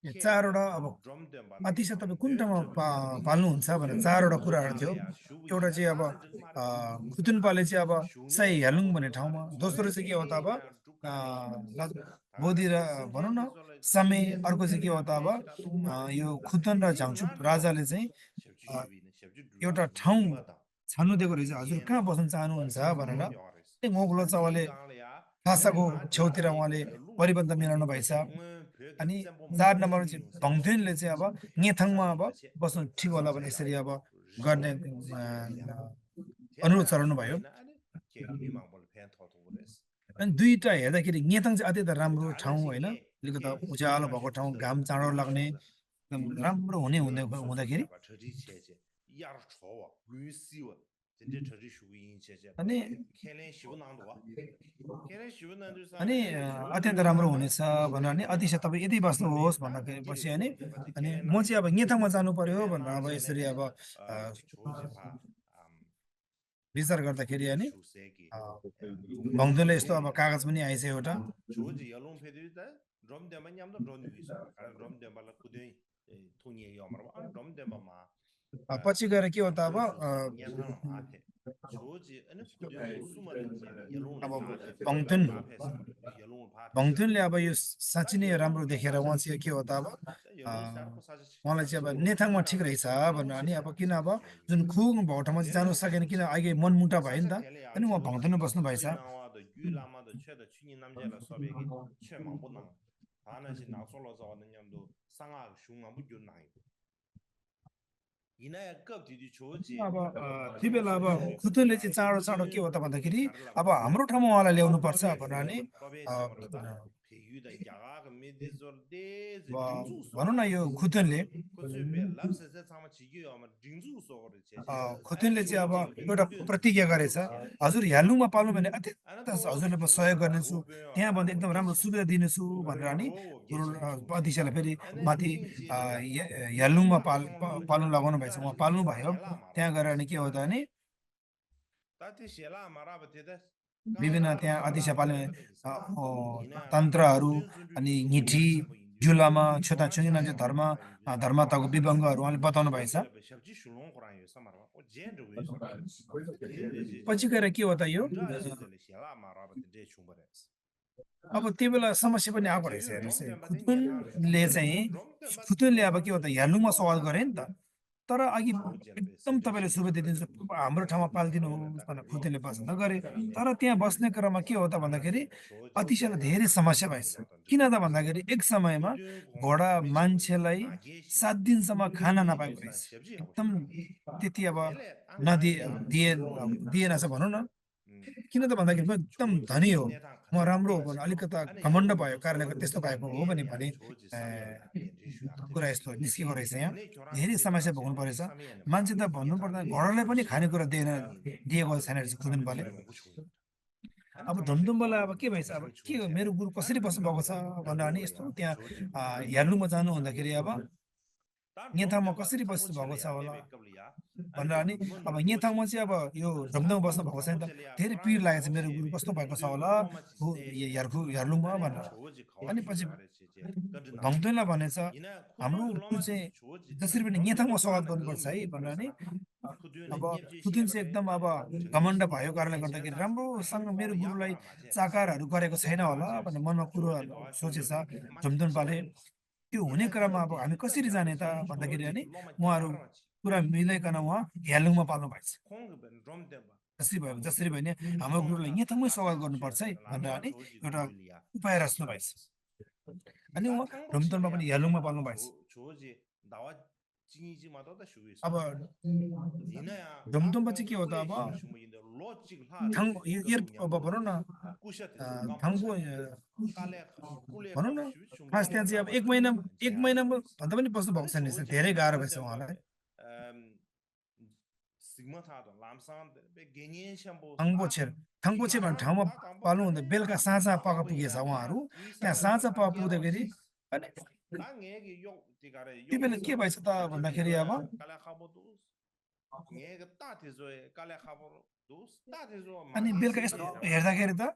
चारवटा अब अतिशय तपाईँ कुन ठाउँमा पाल्नुहुन्छ भनेर चारवटा कुराहरू थियो एउटा चाहिँ अब खुतुनपाले चाहिँ अब साई हेलुङ भन्ने ठाउँमा दोस्रो चाहिँ के हो त अब बोधी र भनौँ न समय अर्को चाहिँ के हो त अब यो खुतन र झाङछुप राजाले चाहिँ एउटा ठाउँ छान्नु दिएको रहेछ हजुर कहाँ बस्न चाहनुहुन्छ भनेर मोगलो चौले भाषाको छेउतिर उहाँले परिबन्ध मिलाउनु भएछ अनि 4 नम्बर चाहिँ भङथुनले चाहिँ अब नेथाङमा अब बस्नु ठिक होला भने यसरी अब गर्ने अनुरोध चलाउनु भयो अनि दुईटा हेर्दाखेरि नेथाङ चाहिँ अत्यन्त राम्रो ठाउँ होइन अलिकति उज्यालो भएको ठाउँ घाम चाँडो लाग्ने एकदम राम्रो हुँदाखेरि अनि अत्यन्त राम्रो हुनेछ भनेर नि अतिशय तपाईँ यति बस्नुहोस् भन्दाखेरि पछि अनि म चाहिँ अब नेथाङमा जानु पर्यो भनेर अब यसरी अब विचार गर्दाखेरि अनि भङदुले यस्तो अब कागज पनि आएछ एउटा पछि गएर के हो त अब भङथुनले अब यो साँच्चै नै राम्रो देखेर उहाँ चाहिँ के हो त अब उहाँलाई चाहिँ अब नेथाङमा ठिक रहेछ भनेर अनि अब किन अब जुन खुङ भएको ठाउँमा चाहिँ जानु सकेन किन अहिले मनमुटा भयो नि त अनि उहाँ भङथुनमा बस्नु भएछ अब त्यो बेला अब खुतुनले चाहिँ चाँडो चाँडो के हो त भन्दाखेरि अब हाम्रो ठाउँमा उहाँलाई ल्याउनु पर्छ भनेर नि भनौँ न यो खुतुनले चाहिँ अब एउटा प्रतिज्ञा गरेछ हजुर ह्यालुङमा पाल्नु भने अत्यन्त हजुरले म सहयोग गर्नेछु त्यहाँ भन्दा एकदम राम्रो सुविधा दिनेछु भनेर नि अध्यक्षलाई फेरि माथि ह्यालुङमा पाल्नु लगाउनु भएछ उहाँ पाल्नु भयो त्यहाँ गएर अनि के हो त भने विभिन्न त्यहाँ अतिशय पाल्ने तन्त्रहरू अनि ङिठी जुलामा छोटाछुङ्गी धर्मताको विभङ्गहरू उहाँले बताउनु भएछ पछि गएर के हो त यो अब त्यो बेला समस्या पनि आएको रहेछ हेर्नुहोस् खुतुनले अब के हो त ह्यालुङमा सवाल गरे नि त तर अघि एकदम तपाईँले सुविधा दिन्छु हाम्रो ठाउँमा पालिदिनुहोस् भनेर खुतुनले पसन्द गरे तर त्यहाँ बस्ने क्रममा के हो त भन्दाखेरि अतिशयलाई धेरै समस्या भएछ किन त भन्दाखेरि एक समयमा घोडा मान्छेलाई 7 दिनसम्म खाना नपाएको रहेछ एकदम त्यति अब दिएन छ भनौँ न किन त भन्दाखेरि म एकदम धनी हो म राम्रो हो भने अलिकता घमण्ड भयो कारणले गर्दा त्यस्तो भएको हो भने कुरा यस्तो निस्केको रहेछ यहाँ धेरै समस्या भोग्नु परेछ मान्छे त भन्नुपर्दा घोडालाई पनि खानेकुरा दिएको छैन रहेछ खुतुनपाले अब धुमधुमबालाई अब के भएछ अब के हो मेरो गुरु कसरी बस्नु भएको छ भनेर अनि यस्तो त्यहाँ ह्यालुङमा जानु हुँदाखेरि अब यथामा कसरी बस्नु भएको छ होला भनेर नि अब यथामा चाहिँ अब यो ढमढम बस्नु भएको छ नि त धेरै पिर लागेको छ मेरो गुरु कस्तो भएको छ होला यार्लुङमा भनेर अनि पछि भङ्तुनलाई भनेछ हाम्रो गुरु चाहिँ जसरी पनि यथामा स्वागत गर्नुपर्छ है भनेर नि अब खुदुन चाहिँ एकदम अब घमण्ड भएको कारणले गर्दाखेरि राम्रोसँग मेरो गुरुलाई चाकारहरू गरेको छैन होला भन्ने मनमा कुरोहरू सोचेछ झुम्दुनपाले त्यो हुने क्रममा अब हामी कसरी जाने त भन्दाखेरि अनि उहाँहरू पुरा मिलाइकन उहाँ यालुङमा पाल्नु भएछ जसरी भयो भने हाम्रो गुरुलाई यथामै स्वागत गर्नुपर्छ है भनेर अनि एउटा उपाय रच्नु भएछ अनि उहाँ रमतनमा पनि यालुङमा पाल्नु भएछ अब ढमढममा चाहिँ के हो त अब अब भनौँ न थाङको भनौँ न खास त्यहाँ चाहिँ अब एक महिनामा भन्दा पनि बस्नु भएको छैन धेरै गाह्रो भएछ उहाँलाई थाङपोछे भन्ने ठाउँमा पाल्नु हुँदा बेलुका साँझ पाका पुगेछ उहाँहरू त्यहाँ साँझ पाका पुग्दाखेरि अनि त्यो बेला के भएछ त भन्दाखेरि अब अनि बेलुका यस्तो हेर्दाखेरि त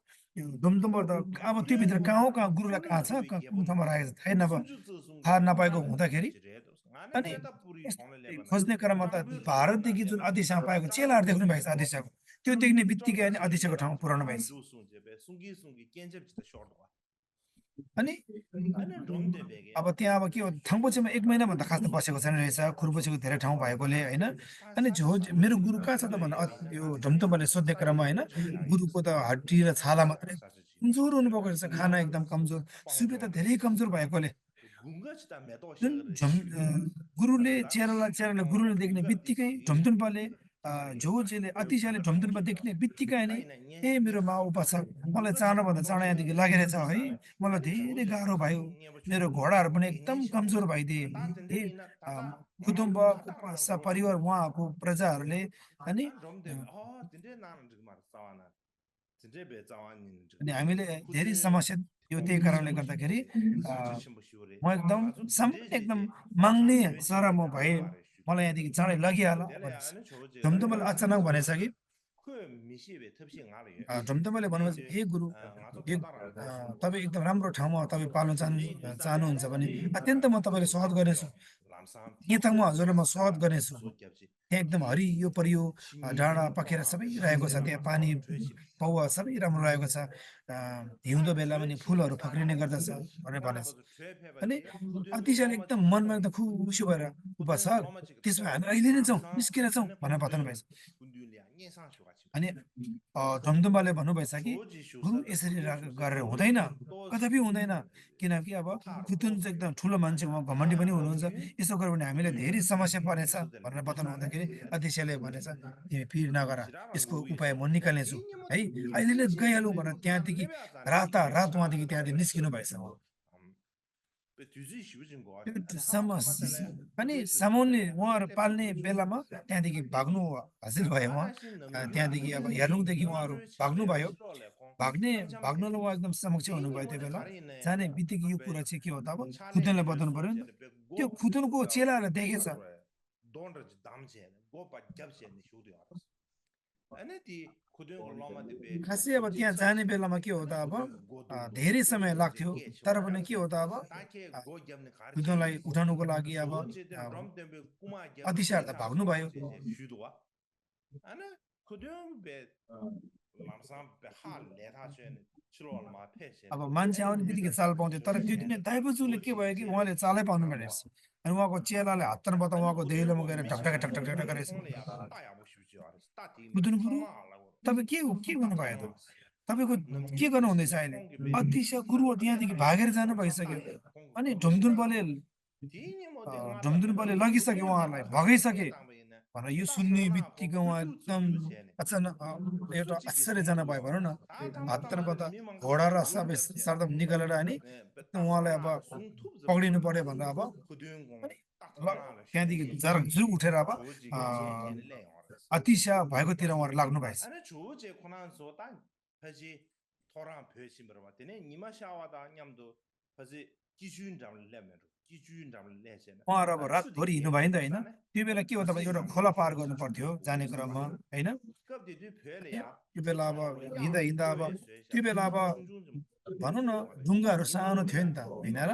डुमडुमबाट त अब त्यो भित्र कहाँ हो कहाँ गुरुलाई कहाँ छ कुन ठाउँमा राखेको छ थाहा नपाएको हुँदाखेरि अनि खोज्ने क्रममा त भारतदेखि जुन अध्यक्षमा पाएको चेलाहरू देख्नु भएको छ अध्यक्षको त्यो देख्ने बित्तिकै अनि अध्यक्षको ठाउँमा पुऱ्याउनु भएछ अनि अब त्यहाँ अब के हो थाङपोछेमा एक महिनाभन्दा खास बसेको छैन रहेछ खुरपोछेको धेरै ठाउँ भएकोले होइन अनि मेरो गुरु कहाँ छ त भनेर यो ढमढमले सोध्ने क्रममा होइन गुरुको त हड्डी र छाला मात्रै कमजोर हुनुभएको रहेछ खाना एकदम कमजोर सुबे त धेरै कमजोर भएकोले जुन गुरुले चेलाले गुरुले देख्ने बित्तिकै ढमढमले झोझेले अतिशयले ढमढममा देख्ने बित्तिकै नै ए मेरो मा उपासक मलाई चाँडोभन्दा चाँडो यहाँदेखि लागेरहेछ है मलाई धेरै गाह्रो भयो मेरो घोडाहरू पनि एकदम कमजोर भइदिए ए कुटुम्ब परिवार उहाँको प्रजाहरूले अनि हामीले धेरै समस्या यो त्यही कारणले गर्दाखेरि म एकदम माग्ने सर म भए मलाई यहाँदेखि चाँडै लगिहाल ढमढमले अचानक भनेछ कि ढमढमले भन्नुभएछ हे गुरु तपाईँ एकदम राम्रो ठाउँमा तपाईँ पाल्न चाहनुहुन्छ भने अत्यन्त म तपाईँले स्वागत गर्नेछु यहाँ म हजुरलाई म स्वागत गर्नेछु त्यहाँ एकदम हरियो परियो डाँडा पखेरा सबै रहेको छ त्यहाँ पानी पौवा सबै राम्रो रहेको छ हिउँदो बेलामा नि फुलहरू फक्रिने गर्दछ भनेर भनेछ अनि अतिशयले एकदम मनमा एकदम खुसी भएर उपासक त्यसमा हामी अहिले नै जाउँ निस्केर जाउँ भनेर बताउनु भएछ अनि ढमढमले भन्नुभएछ कि गुरु यसरी गरेर हुँदैन कदापि हुँदैन किनकि अब खुतुन चाहिँ एकदम ठुलो मान्छे उहाँ घमण्डी पनि हुनुहुन्छ यसो गर्यो भने हामीलाई धेरै समस्या परेछ भनेर बताउनु हुँदाखेरि अध्यक्षले भनेछ तिमी पिर नगर यसको उपाय म निकाल्नेछु है अहिले नै गइहालौँ भनेर त्यहाँदेखि रात उहाँदेखि त्यहाँदेखि निस्किनु भएछ अनि सामान्य उहाँहरू पाल्ने बेलामा त्यहाँदेखि भाग्नु हासिल भयो उहाँ त्यहाँदेखि अब हेर्नुदेखि उहाँहरू भाग्नुभयो भाग्नुलाई उहाँ एकदम समक्ष हुनुभयो त्यो बेला जाने बित्तिकै यो कुरा चाहिँ के हो त अब खुदनलाई बताउनु पर्यो नि त्यो खुदनको चेलाहरूले देखेछ खासै अब त्यहाँ जाने बेलामा के हो त अब धेरै समय लाग्थ्यो तर पनि के हो त अब खुदनलाई उठाउनुको लागि अब अतिशयहरू त भाग्नुभयो अब मान्छे आउने बित्तिकै चाल पाउँथ्यो तर त्यो दिन दाइबोजूले के भयो कि उहाँले चालै पाउनु भनेछ अनि उहाँको चेलाले हात बता उहाँको देहलोमा गएर ढकढक गरेछ गुरु तपाईँ के गर्नुभयो त तपाईँको के गर्नु हुँदैछ अहिले अतिशय गुरु त्यहाँदेखि भागेर जानु भइसक्यो अनि ढुमधुनपाले लगिसक्यो उहाँहरूलाई भगाइसके भनेर यो सुन्ने बित्तिकै उहाँ एकदम अचानक एउटा आश्चर्यजना भयो भनौँ न हातबाट घोडा र सबै सरदम निकालेर अनि उहाँलाई अब पक्रिनु पर्यो भनेर अब त्यहाँदेखि झरझुर उठेर अब अतिशय भएकोतिर उहाँहरू लाग्नु भएछ उहाँहरू अब रातभरि हिँड्नु भयो नि त होइन त्यो बेला के हो त एउटा खोला पार गर्नु पर्थ्यो जाने क्रममा होइन त्यो बेला अब हिँड्दा हिँड्दा अब त्यो बेला अब भनौँ न ढुङ्गाहरू सानो थियो नि त होइन र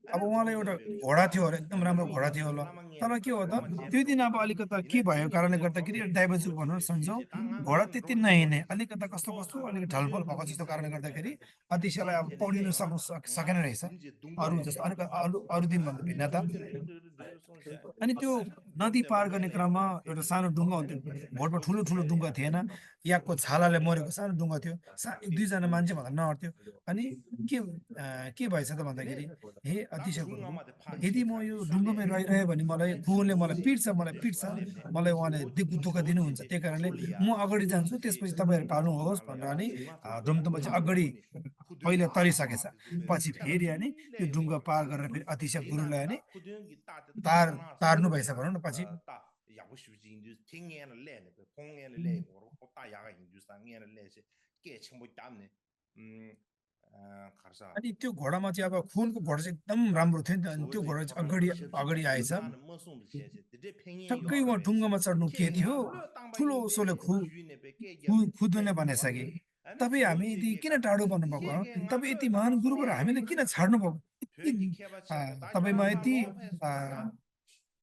अब उहाँलाई एउटा घोडा थियो होला एकदम राम्रो घोडा थियो होला तर के हो त त्यो दिन अब अलिकता के भएको कारणले गर्दाखेरि ड्राइभरज्यू भनौँ न सन्जो घोडा त्यति नहिँड्ने अलिकता कस्तो कस्तो अलिकति ढलफल भएको जस्तो कारणले गर्दाखेरि अतिशयलाई अब पौडिनु सकेन रहेछ अरू जस्तो अरू दिनभन्दा भिन्नता अनि त्यो नदी पार गर्ने क्रममा एउटा सानो ढुङ्गा हुन्थ्यो भोटमा ठुलो ठुलो ढुङ्गा थिएन याकको छालाले मरेको सानो ढुङ्गा थियो एक दुईजना मान्छे भन्दा नअर्थ्यो अनि के भएछ त भन्दाखेरि हे अतिशय यदि म यो ढुङ्गामै रहिरह्यो भने मलाई खुनले मलाई पिट्छ मलाई उहाँले दुःख दिनुहुन्छ त्यही कारणले म अगाडि जान्छु त्यसपछि तपाईँहरू पाल्नुहोस् भनेर अनि धुमधुममा चाहिँ अगाडि पहिला तरिसकेछ पछि फेरि अनि त्यो ढुङ्गा पार गरेर फेरि अतिशय गुरुलाई अनि तार्नु भएछ भनौँ न पछि अनि त्यो घोडामा चाहिँ अब खुनको घोडा चाहिँ एकदम राम्रो थियो नि त अनि त्यो घोडा चाहिँ अगाडि आएछ ठक्कै उहाँ ढुङ्गामा चढ्नु के थियो ठुलो सोले खुद्ने भनेछ कि तपाईँ हामी यदि किन टाढो भन्नुभएको तपाईँ यति महान गुरुबाट हामीले किन छाड्नु भएको तपाईँमा यति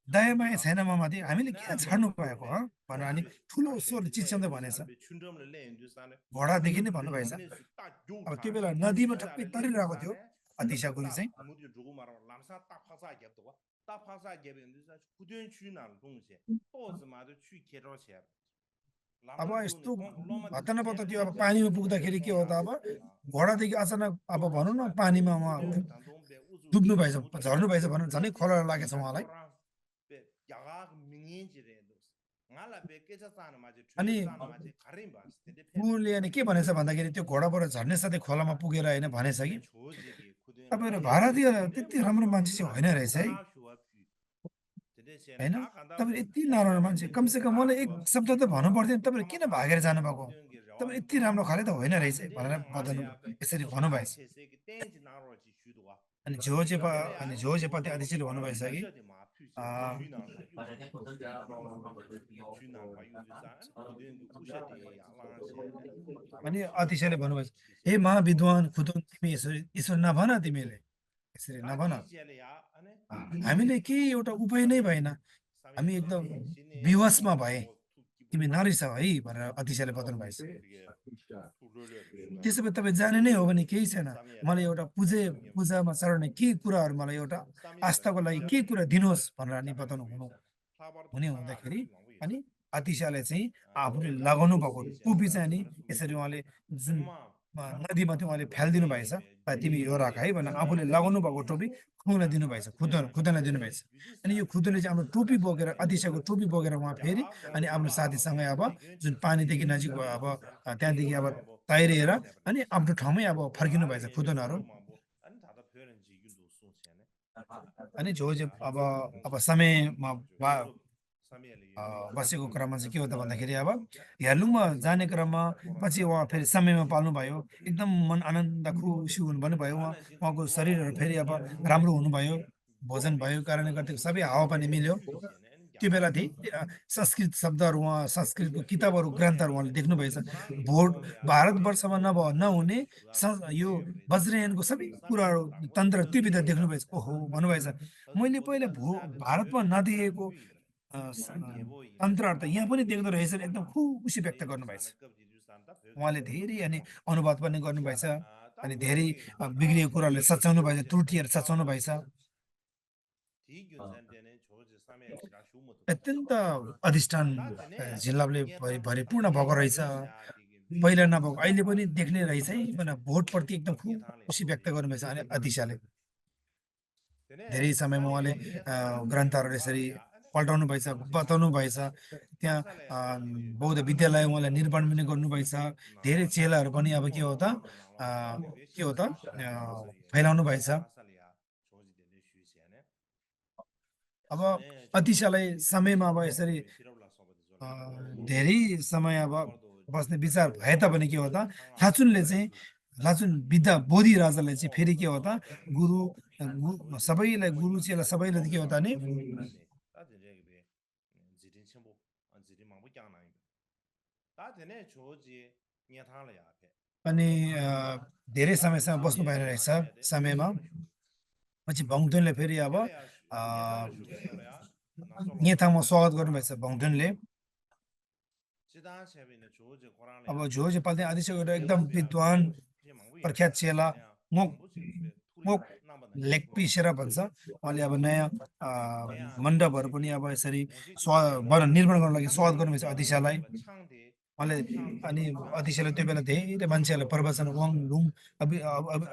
दयामाया छैन ममाथि हामीले किन छाड्नु भएको भनेर अनि ठुलो स्वरले चिच्याउँदै भनेछ घोडादेखि नै भन्नुभएछ अब त्यो बेला नदीमा ठक्कै तरिरहेको थियो अतिशा गुरु चाहिँ अब यस्तो हतनपत्त त्यो अब पानीमा पुग्दाखेरि के हो त अब घोडादेखि अचानक अब भनौँ न पानीमा उहाँ डुब्नु भएछ झर्नु भएछ भनौँ झनै खोला लागेछ उहाँलाई अनि उनले अनि के भनेछ भन्दाखेरि त्यो घोडाबाट झर्ने साथै खोलामा पुगेर होइन भनेछ कि तपाईँहरू भारतीय त्यति राम्रो मान्छे चाहिँ होइन रहेछ है होइन तपाईँ यति नराम्रो मान्छे कमसेकम मलाई एक शब्द त भन्नु पर्थ्यो तपाईँहरू किन भागेर जानुभएको तपाईँ यति राम्रो खाले त होइन रहेछ भनेर बताउनु यसरी भन्नुभएछ अनि झोजेपति अध्यक्षले भन्नुभएछ कि अनि अतिशयले भन्नुभएछ हे महाविद्वान खुदुङ तिमी यसरी नभन तिमीले यसरी नभन हामीले केही एउटा उपाय नै भएन हामी एकदम विवशमा भए तिमी नरिसाऊ है भनेर अतिशयले बताउनु भएछ त्यसो भए तपाईँ जाने नै हो भने केही छैन मलाई एउटा पूजामा चढाउने केही कुराहरू मलाई एउटा आस्थाको लागि केही कुरा दिनुहोस् भनेर अनि बताउनु हुने हुँदाखेरि अनि अतिशयले चाहिँ आफूले लगाउनु भएको टोपी चाहिँ अनि यसरी उहाँले जुन नदीमा चाहिँ उहाँले फ्यालिदिनु भएछ तिमी यो राख है भनेर आफूले लगाउनु भएको टोपी खुदलाई दिनुभएछ खुदलाई दिनुभएछ अनि यो खुदले चाहिँ आफ्नो टोपी बोकेर अतिशयको टोपी बोकेर उहाँ फेरि अनि आफ्नो साथीसँगै अब जुन पानीदेखि नजिक भयो अब त्यहाँदेखि अब तैरिएर अनि आफ्नो ठाउँमै अब फर्किनु भएछ खुदनहरू अनि झोजे अब समयमा बसेको क्रममा चाहिँ के हो त भन्दाखेरि अब हेर्लुङमा जाने क्रममा पछि उहाँ फेरि समयमा पाल्नुभयो एकदम मन आनन्द खुसी हुनु भन्नुभयो उहाँको शरीरहरू फेरि अब राम्रो हुनुभयो भोजन भएको कारणले गर्दा सबै हावापानी मिल्यो त्यो बेला संस्कृत शब्दहरू उहाँ संस्कृतको किताबहरू ग्रन्थहरू उहाँले देख्नुभएछ भारतवर्षमा नहुने यो वज्रयानको सबै कुराहरू तन्त्र त्यो भित्र देख्नुभएछ ओहो भन्नुभएछ मैले पहिला भारतमा नदेखेको तन्त्रहरू त यहाँ पनि देख्दो रहेछ एकदम खुसी व्यक्त गर्नुभएछ उहाँले धेरै अनि अनुवाद पनि गर्नुभएछ अनि धेरै बिग्रिएको कुराहरूले सच्याउनु भएछ त्रुटिहरू सच्याउनु भएछ अत्यन्त अधिष्ठान जिल्लाले भरिपूर्ण भएको रहेछ पहिला नभएको अहिले पनि देख्ने रहेछ है भोटप्रति एकदम खुसी व्यक्त गर्नुभएछ अनि अतिशाले धेरै समयमा उहाँले ग्रन्थहरू यसरी पल्टाउनु भएछ बताउनु भएछ त्यहाँ बौद्ध विद्यालय उहाँलाई निर्माण पनि गर्नुभएछ धेरै चेलाहरू पनि अब के हो त फैलाउनु भएछ अब अतिशालाई समयमा अब यसरी धेरै समय अब बस्ने विचार भए तापनि के हो त लाचुनले चाहिँ लाचुन विद्या बोधि राजाले चाहिँ फेरि के हो त सबैलाई गुरु चेला सबैलाई के हो त नि अनि धेरै समयसम्म बस्नु भएर रहेछ समयमा पछि भङदुनले फेरि अब नेथाङमा स्वागत गर्नुभएछ भङदुनले अब झोजे पाल्ने आदिशको एकदम विद्वान प्रख्यात चेला मोक मोक लेक्पी सेरा भन्छ उहाँले अब नयाँ मण्डपहरू पनि अब यसरी निर्माण गर्नको लागि स्वागत गर्नुभएछ अदिशालाई उहाँले अनि अदिशाले त्यो बेला धेरै मान्छेहरूलाई प्रवचन वाङ लुङ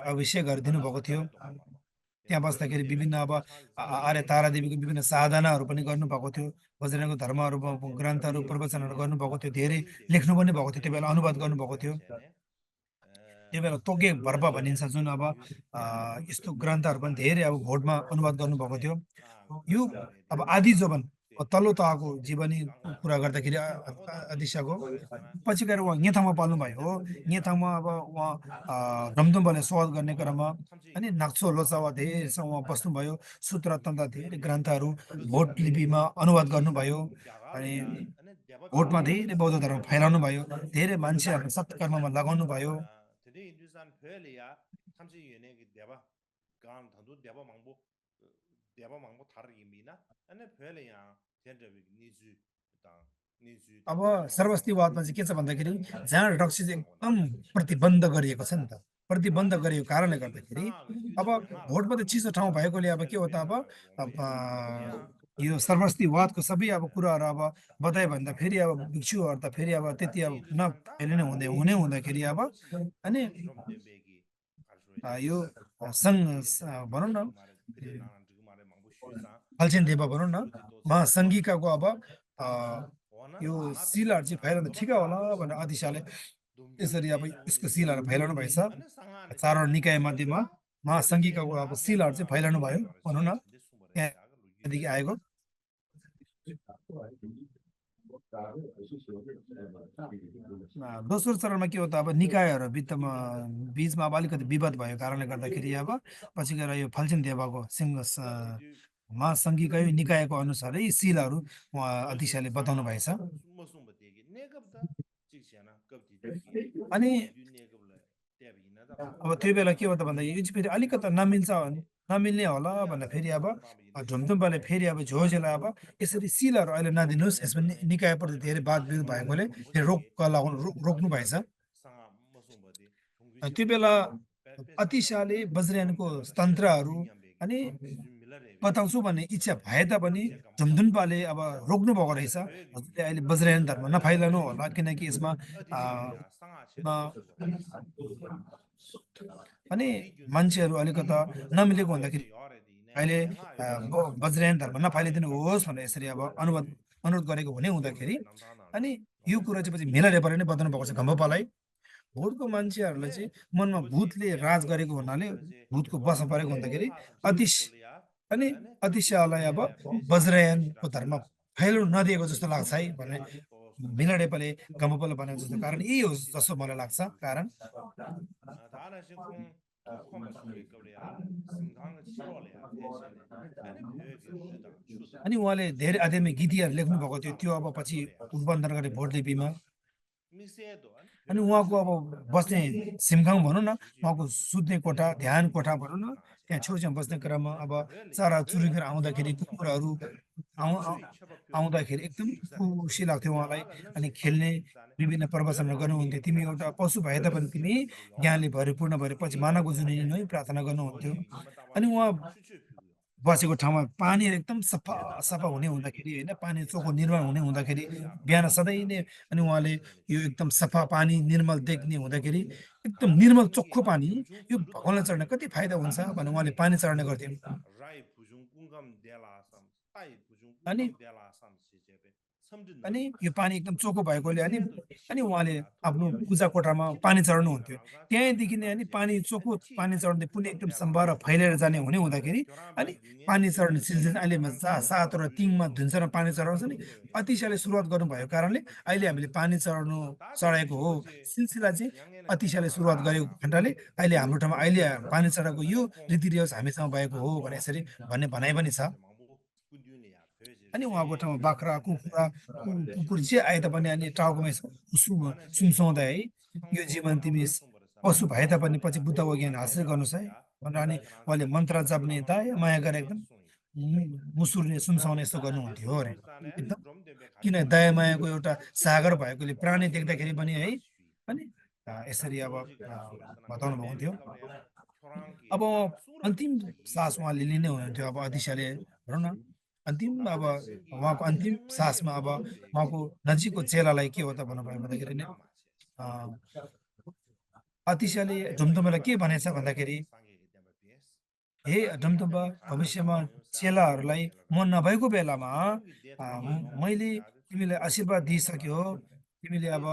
अभिषेक गरिदिनु भएको थियो त्यहाँ बस्दाखेरि विभिन्न अब आर्य तारादेवीको विभिन्न साधनाहरू पनि गर्नुभएको थियो बजरङ्गको धर्महरू ग्रन्थहरू प्रवचनहरू गर्नुभएको थियो धेरै लेख्नु पनि भएको थियो त्यो बेला अनुवाद गर्नुभएको थियो त्यो बेला तोगे भर्पा भनिन्छ जुन अब यस्तो ग्रन्थहरू पनि धेरै अब भोटमा अनुवाद गर्नुभएको थियो यो अब आदि जोबन तल्लो तहको जीवनी कुरा गर्दाखेरि अदिशाको पछि गएर उहाँ नेथाङमा पाल्नुभयो हो नेथाङमा अब उहाँ रमदुम्बाले स्वागत गर्ने क्रममा अनि नाक्सो लोचावा धेरै उहाँ बस्नुभयो सूत्र तन्त्र धेरै ग्रन्थहरू भोट लिपिमा अनुवाद गर्नुभयो अनि भोटमा धेरै बौद्ध धर्म फैलाउनु भयो धेरै मान्छेहरू सत्कर्ममा लगाउनु भयो अब सर्वस्तिवादमा चाहिँ के छ भन्दाखेरि जहाँ रक्सी चाहिँ एकदम प्रतिबन्ध गरिएको छ नि त प्रतिबन्ध गरिएको कारणले गर्दाखेरि अब भोट मात्रै चिसो ठाउँ भएकोले अब के हो त अब यो सर्वस्तिवादको सबै अब कुराहरू अब बतायो भने त फेरि अब भिक्षुहरू त फेरि अब त्यति अब नफैलिने हुने हुँदाखेरि अब अनि यो भनौँ न फल्सेन देवा भनौँ न महासङ्घिकाको अब यो शिलाहरू चाहिँ फैलाउनु ठिक होला भनेर आदिशाले यसरी अब यसको शिलाहरू फैलाउनु भएछ चारवटा निकाय मध्येमा महासङ्घिकाको अब शिलाहरू चाहिँ फैलाउनु भयो भनौँ न त्यहाँदेखि आएको दोस्रो चरणमा के हो त अब निकायहरू बिचमा अब अलिकति विवाद भएको कारणले गर्दाखेरि अब पछि गएर यो फल्सेन देवाको महासङ्घिका निकायको अनुसारै शिलाहरू उहाँ अदिशाले बताउनु भएछ अनि अब त्यो बेला के हो त भन्दा यो चाहिँ फेरि अलिकति नमिल्ने होला भनेर फेरि अब झुमथुम्पाले फेरि अब झोजेलाई अब यसरी शिलाहरू अहिले नदिनुहोस् यसमा निकायप्रति धेरै वाद विरोध भएकोले फेरि रोक्नु भएछ त्यो बेला अतिशाले वज्रयानको तन्त्रहरू अनि बताउँछु भन्ने इच्छा भए तापनि झुमथुम्पाले अब रोक्नु भएको रहेछ हजुरले अहिले वज्रयान धर्म नफैलाउनु होला किनकि यसमा अनि मान्छेहरू अलिकता नमिलेको हुँदाखेरि अहिले वज्रयान धर्म नफैलिदिनु होस् भनेर यसरी अब अनुरोध गरेको हुँदाखेरि अनि यो कुरा चाहिँ पछि मेला रेपाले नै बताउनु भएको छ खम्बपालाई भोटको मान्छेहरूलाई चाहिँ मनमा भूतले राज गरेको हुनाले भूतको बसमा परेको हुँदाखेरि अनि अतिशालाई अब वज्रयानको धर्म फैलाउन नदिएको जस्तो लाग्छ है भने मिला रेपाले खम्बपालाई भनेको जस्तो कारण यही हो जस्तो मलाई लाग्छ कारण अनि उहाँले धेरै आध्यात्मिक गीतहरू लेख्नु भएको थियो त्यो अब पछि रूपान्तरण गरे भोट लिपिमा अनि उहाँको अब बस्ने सिमखाङ भनौँ न उहाँको सुत्ने कोठा ध्यान कोठा भनौँ न त्यहाँ छेउछाउ बस्ने क्रममा अब चरा चुरुङ्गेर आउँदाखेरि कुकुरहरू आउँदाखेरि एकदम खुसी लाग्थ्यो उहाँलाई अनि खेल्ने विभिन्न प्रवचनहरू गर्नुहुन्थ्यो तिमी एउटा पशु भए तापनि तिमी ज्ञानले भरिपूर्ण भएर पछि मानवको जुनी नै प्रार्थना गर्नुहुन्थ्यो अनि उहाँ बसेको ठाउँमा पानी एकदम सफा हुने हुँदाखेरि होइन पानी चोखो निर्माण हुने हुँदाखेरि बिहान सधैँ नै अनि उहाँले यो एकदम सफा पानी निर्मल देख्ने हुँदाखेरि एकदम निर्मल चोखो पानी यो भगवानलाई चढ्न कति फाइदा हुन्छ भने उहाँले पानी चढाउने गर्थ्यो अनि अनि यो पानी एकदम चोखो भएकोले अनि उहाँले आफ्नो पूजा कोठामा पानी चढाउनुहुन्थ्यो। त्यहीँदेखि नै पानी चोखो पानी चढाउने पुण्य एकदम सम्भार फैलिएर जाने हुने हुँदाखेरि अनि पानी चढाउने सिलसिला अहिले सातवटा तिङमा धुन्चरमा पानी चढाउँछ नि, अतिशाले सुरुवात गर्नुभएको कारणले अहिले हामीले पानी चढाएको हो। सिलसिला चाहिँ अतिशाले सुरुवात गरेको खण्डले अहिले हाम्रो ठाउँमा अहिले पानी चढाएको यो रीतिरिवाज हामीसँग भएको हो भने यसरी भन्ने भनाइ पनि छ। अनि उहाँको ठाउँमा बाख्रा कुखुरा कुकुर जे आए तापनि अनि टाउकोमा सुमसुमाउँदा है यो जीवन तिमी पशु भए तापनि पछि बुद्धको ज्ञान हासिल गर्नुहोस् है भनेर अनि उहाँले मन्त्र जप्ने दया माया गरेर एकदम मुसुर्ने सुमसाउने यस्तो गर्नुहुन्थ्यो अरे एकदम। किन दया मायाको एउटा सागर भएकोले प्राणी देख्दाखेरि पनि है अनि यसरी अब बताउनु भएको हुन्थ्यो। अब अन्तिम सास उहाँले लिने हुनुहुन्थ्यो अब अतिशाले भनौँ न अन्तिम अब उहाँको अन्तिम सासमा अब उहाँको नजिकको चेलालाई के हो त भन्नुभयो भन्दाखेरि नि अतिशाले ढुमढुमलाई के भनेछ भन्दाखेरि हे ढुमढुम्बा भविष्यमा चेलाहरूलाई म नभएको बेलामा मैले तिमीलाई आशीर्वाद दिइसक्यो। तिमीले अब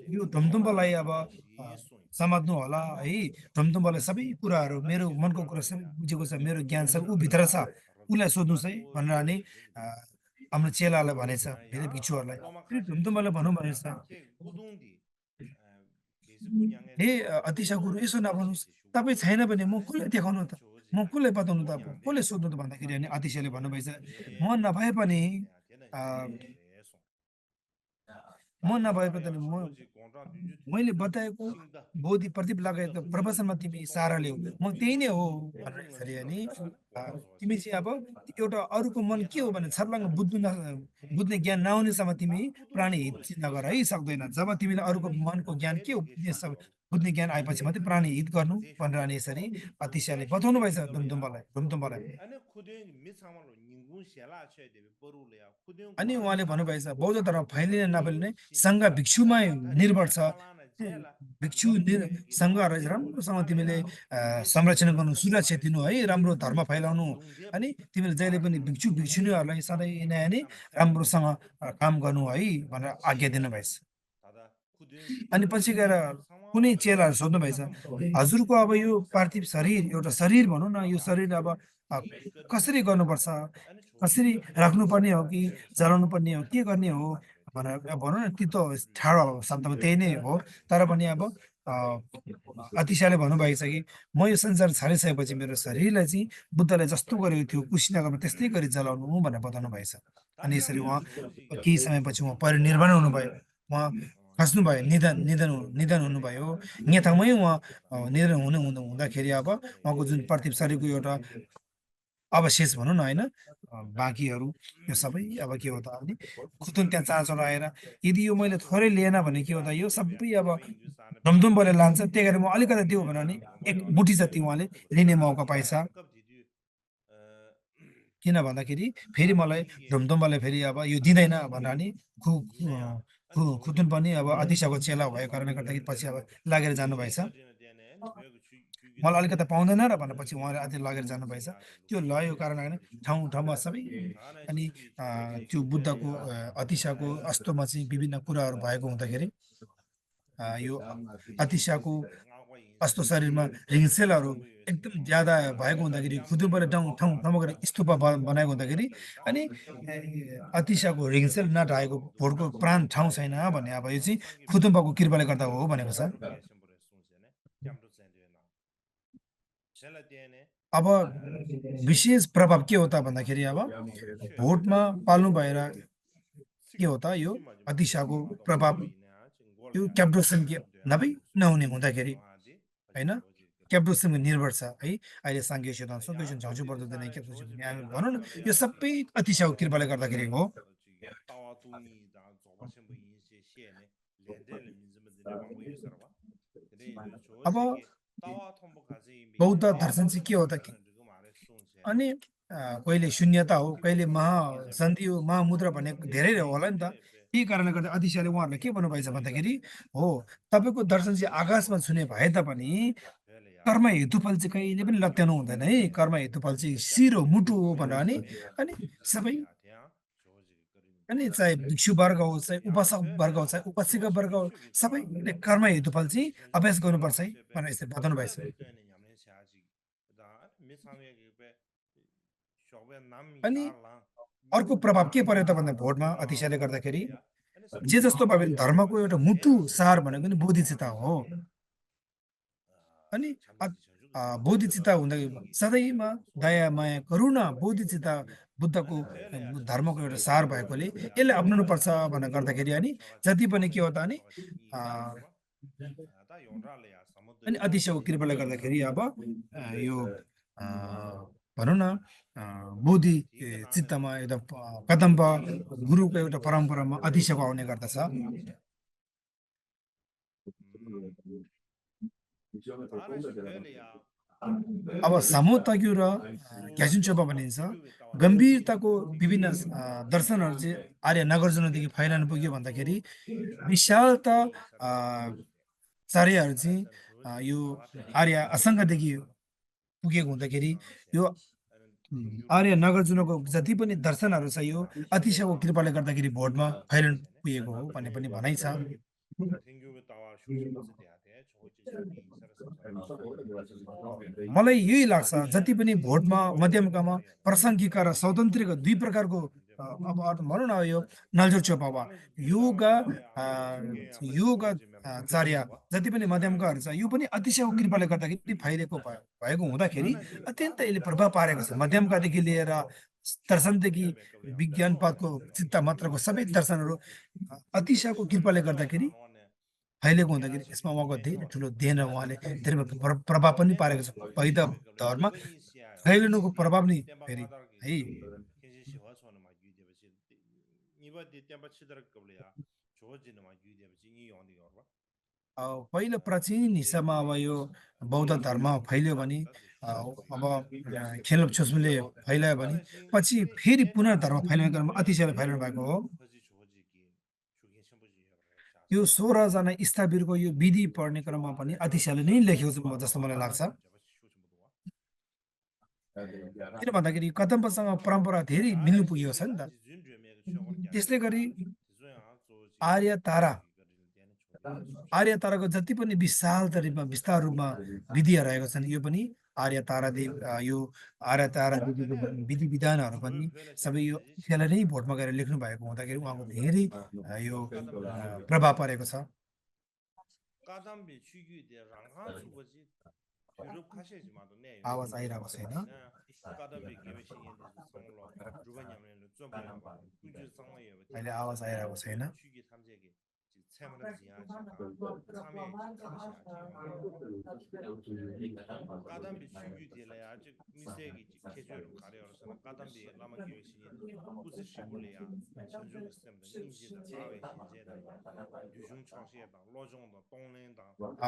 यो ढुमढुम्बालाई अब समात्नु होला है। ढुमढुम्बालाई सबै कुराहरू मेरो मनको कुरा सबै बुझेको छ, मेरो ज्ञान सब ऊ भित्र छ, उसलाई सोध्नुहोस् है भनेर अनि हाम्रो चेलालाई भनेछ धेरै भिक्षुहरूलाई। फेरि ढुमढुम्बालाई भनौँ भनेछ हे अतिशा गुरु यसो नभन्नुहोस्, तपाईँ छैन भने म कसलाई देखाउनु त, म कसलाई बताउनु त, कसले सोध्नु त भन्दाखेरि अनि अतिशाले भन्नुभएछ म नभए पनि मैले बताएको बोधि प्रदीप लगाएको प्रवचनमा तिमी सारा ल्याऊ, म त्यही नै हो भनेर यसरी अनि तिमी चाहिँ अब एउटा अरूको मन के हो भने छर्लङ्ग बुझ्ने ज्ञान नहुनेसम्म तिमी प्राणी हित नगर है सक्दैन। जब तिमीले अरूको मनको ज्ञान के हो बुझ्ने ज्ञान आएपछि मात्रै प्राणी हित गर्नु भनेर अनि यसरी अतिशाले बताउनु भएछ ढुमढुम्बालाई। अनि उहाँले भन्नुभएछ बौद्ध धर्म फैलिने नफैलिने सङ्घ भिक्षुमा निर्भर छ। भिक्षु सङ्घहरू राम्रोसँग तिमीले संरक्षण गर्नु, सुरक्षा दिनु है, राम्रो धर्म फैलाउनु अनि तिमीले जहिले पनि भिक्षु भिक्षुणीहरूलाई सधैँ नै राम्रोसँग काम गर्नु है भनेर आज्ञा दिनुभएछ। अनि पछि गएर कुनै चेलाहरू सोध्नु भएछ हजुरको अब यो पार्थिव शरीर एउटा शरीर भनौँ न, यो शरीर अब कसरी गर्नुपर्छ, कसरी राख्नुपर्ने हो कि जलाउनु पर्ने हो, के गर्ने हो भनेर भनौँ न। त्यो त ठाडो शब्दमा त्यही नै हो, तर पनि अब अतिशाले भन्नुभएको छ कि म यो संसार छाडिसकेपछि मेरो शरीरलाई चाहिँ बुद्धले जस्तो गरेको थियो कुशीनगरमा त्यस्तै गरी जलाउनु भनेर बताउनु भएछ। अनि यसरी उहाँ केही समयपछि उहाँ परिनिर्वाण हुनुभयो, उहाँ खस्नुभयो, निधन हुनुभयो। नेथामै उहाँ निधन हुँदाखेरि अब उहाँको जुन पार्थिव शरीरको एउटा अवशेष भनौँ न होइन बाँकीहरू यो सबै अब के हो त अनि खुतुन त्यहाँ चाँचो आएर यदि यो मैले थोरै लिएन भने के हो त यो सबै अब ढुमढुम्बाले लान्छ। त्यही कारण म अलिकति दिउँ भने अनि एक मुठी जति उहाँले लिने मौका पाएछ। किन भन्दाखेरि फेरि मलाई ढुमढुम्बाले फेरि अब यो दिँदैन भनेर अनि खुतुन पनि अब अतिशाको चेला भएको कारणले गर्दाखेरि पछि अब लागेर जानुभएछ। मलाई अलिकति पाउँदैन र भनेपछि उहाँले अझै लगेर जानुभएछ। त्यो लयो कारण होइन ठाउँ ठाउँमा सबै अनि त्यो बुद्धको अतिशाको अस्तोमा चाहिँ विभिन्न कुराहरू भएको हुँदाखेरि यो अतिशाको अस्तो शरीरमा रिङसेलहरू एकदम ज्यादा भएको हुँदाखेरि खुदुबाट ठाउँमा गएर स्तूप बनाएको हुँदाखेरि अनि अतिशाको रिङसेल नढाएको भोटको प्राण ठाउँ छैन भन्ने अब यो चाहिँ खुदुम्बाको कृपाले गर्दा हो भनेको छ। अब विशेष प्रभाव के हो त भन्दाखेरि अब भोटमा पाल्नु भएर के हो त यो अतिशाको प्रभाव यो क्याप्डोसन नहुने हुँदाखेरि होइन क्याप्डोसनमा निर्भर छ है। अहिले साङ्घिक सिद्धान्त सबै झाउँछु पर्दैन भनौँ न यो सबै अतिशाको कृपाले गर्दाखेरि हो। अब बौद्ध दर्शन चाहिँ के हो त अनि कहिले शून्यता हो, कहिले महासन्धि हो, महामुद्रा भन्ने धेरै होला नि त। त्यही कारणले गर्दा अतिशाले उहाँहरूलाई के भन्नुभएछ भन्दाखेरि हो तपाईँको दर्शन चाहिँ आकाशमा छुने भए तापनि कर्म हेतुफल चाहिँ कहिले पनि लत्याउनु हुँदैन है। कर्म हेतुफल चाहिँ शिर हो, मुटु हो भनेर अनि सबै अनि चाहे भिक्षु वर्ग होस् चाहे उपासक वर्ग होस् चाहे उपासिका वर्ग होस् सबैले कर्म हेतुफल चाहिँ अभ्यास गर्नुपर्छ है भनेर यसरी बताउनु भएको छ अनि अर्को प्रभाव के पर्यो त भन्दा भोटमा अतिशयले गर्दाखेरि जे जस्तो भयो भने धर्मको एउटा मुटु सार भनेको नि बोधिचित्त हो अनि बोधिचित्त हुँदा सधैँमा दया माया करुणा बोधिचित्त बुद्धको धर्मको एउटा सार भएकोले यसले अप्नाउनु पर्छ भनेर गर्दाखेरि अनि जति पनि के हो त अनि अतिशयको कृपाले गर्दाखेरि अब यो भनौँ न बोधि चित्तमा एउटा कदम्ब गुरुको एउटा परम्परामा अतिशयको आउने गर्दछ अब सामोताग्यु र ग्याजुन्चोपा भनिन्छ गम्भीरताको विभिन्न दर्शनहरू चाहिँ आर्य नागार्जुनदेखि फैलाउनु पुग्यो भन्दाखेरि विशालता चार्यहरू चाहिँ यो आर्य असङ्गदेखि पुगेको हुँदाखेरि यो आर्य नागार्जुनको जति पनि दर्शनहरू छ यो अतिशयको कृपाले गर्दाखेरि भोटमा फैलाउनु पुगेको हो भन्ने पनि भनाइ छ मलाई यही लाग्छ जति पनि भोटमा मध्यमकामा प्रासङ्गिक र सौतन्त्रिक दुई प्रकारको अब भनौँ न यो नलजोर चोपावा योग चार्य जति पनि मध्यमकाहरू छ यो पनि अतिशयको कृपाले गर्दाखेरि फैलिएको भएको हुँदाखेरि अत्यन्त यसले प्रभाव पारेको छ मध्यमकादेखि लिएर दर्शनदेखि विज्ञानवादको चित्त मात्रको सबै दर्शनहरू अतिशयको कृपाले गर्दाखेरि फैलिएको हुँदाखेरि यसमा उहाँको धेरै ठुलो देन उहाँले धेरै प्रभाव पनि पारेको छ बौद्ध धर्म फैलिनुको प्रभाव नि फेरि है पहिलो प्राचीन हिसाबमा अब यो बौद्ध धर्म फैल्यो भने अब खेल छोस्मुले फैलायो भने पछि फेरि पुनः धर्म फैलाउने क्रममा अतिशयले फैलाउनु भएको हो यो 16 जना स्थावीरको यो विधि पढ्ने क्रममा पनि अतिशयले नै लेखेको छ जस्तो मलाई लाग्छ किन भन्दाखेरि कदम्बसँग परम्परा धेरै मिल्नु पुगेको छ नि त त्यसै गरी आर्य ताराको जति पनि विस्तार रूपमा विधिहरू रहेको छन् यो पनि आर्य तारादेव यो आर्य तारा विधि विधानहरू पनि सबै यो त्यसलाई नै भोटमा गएर लेख्नु भएको हुँदाखेरि उहाँको धेरै यो प्रभाव परेको छ आवाज आइरहेको छैन अहिले आवाज आइरहेको छैन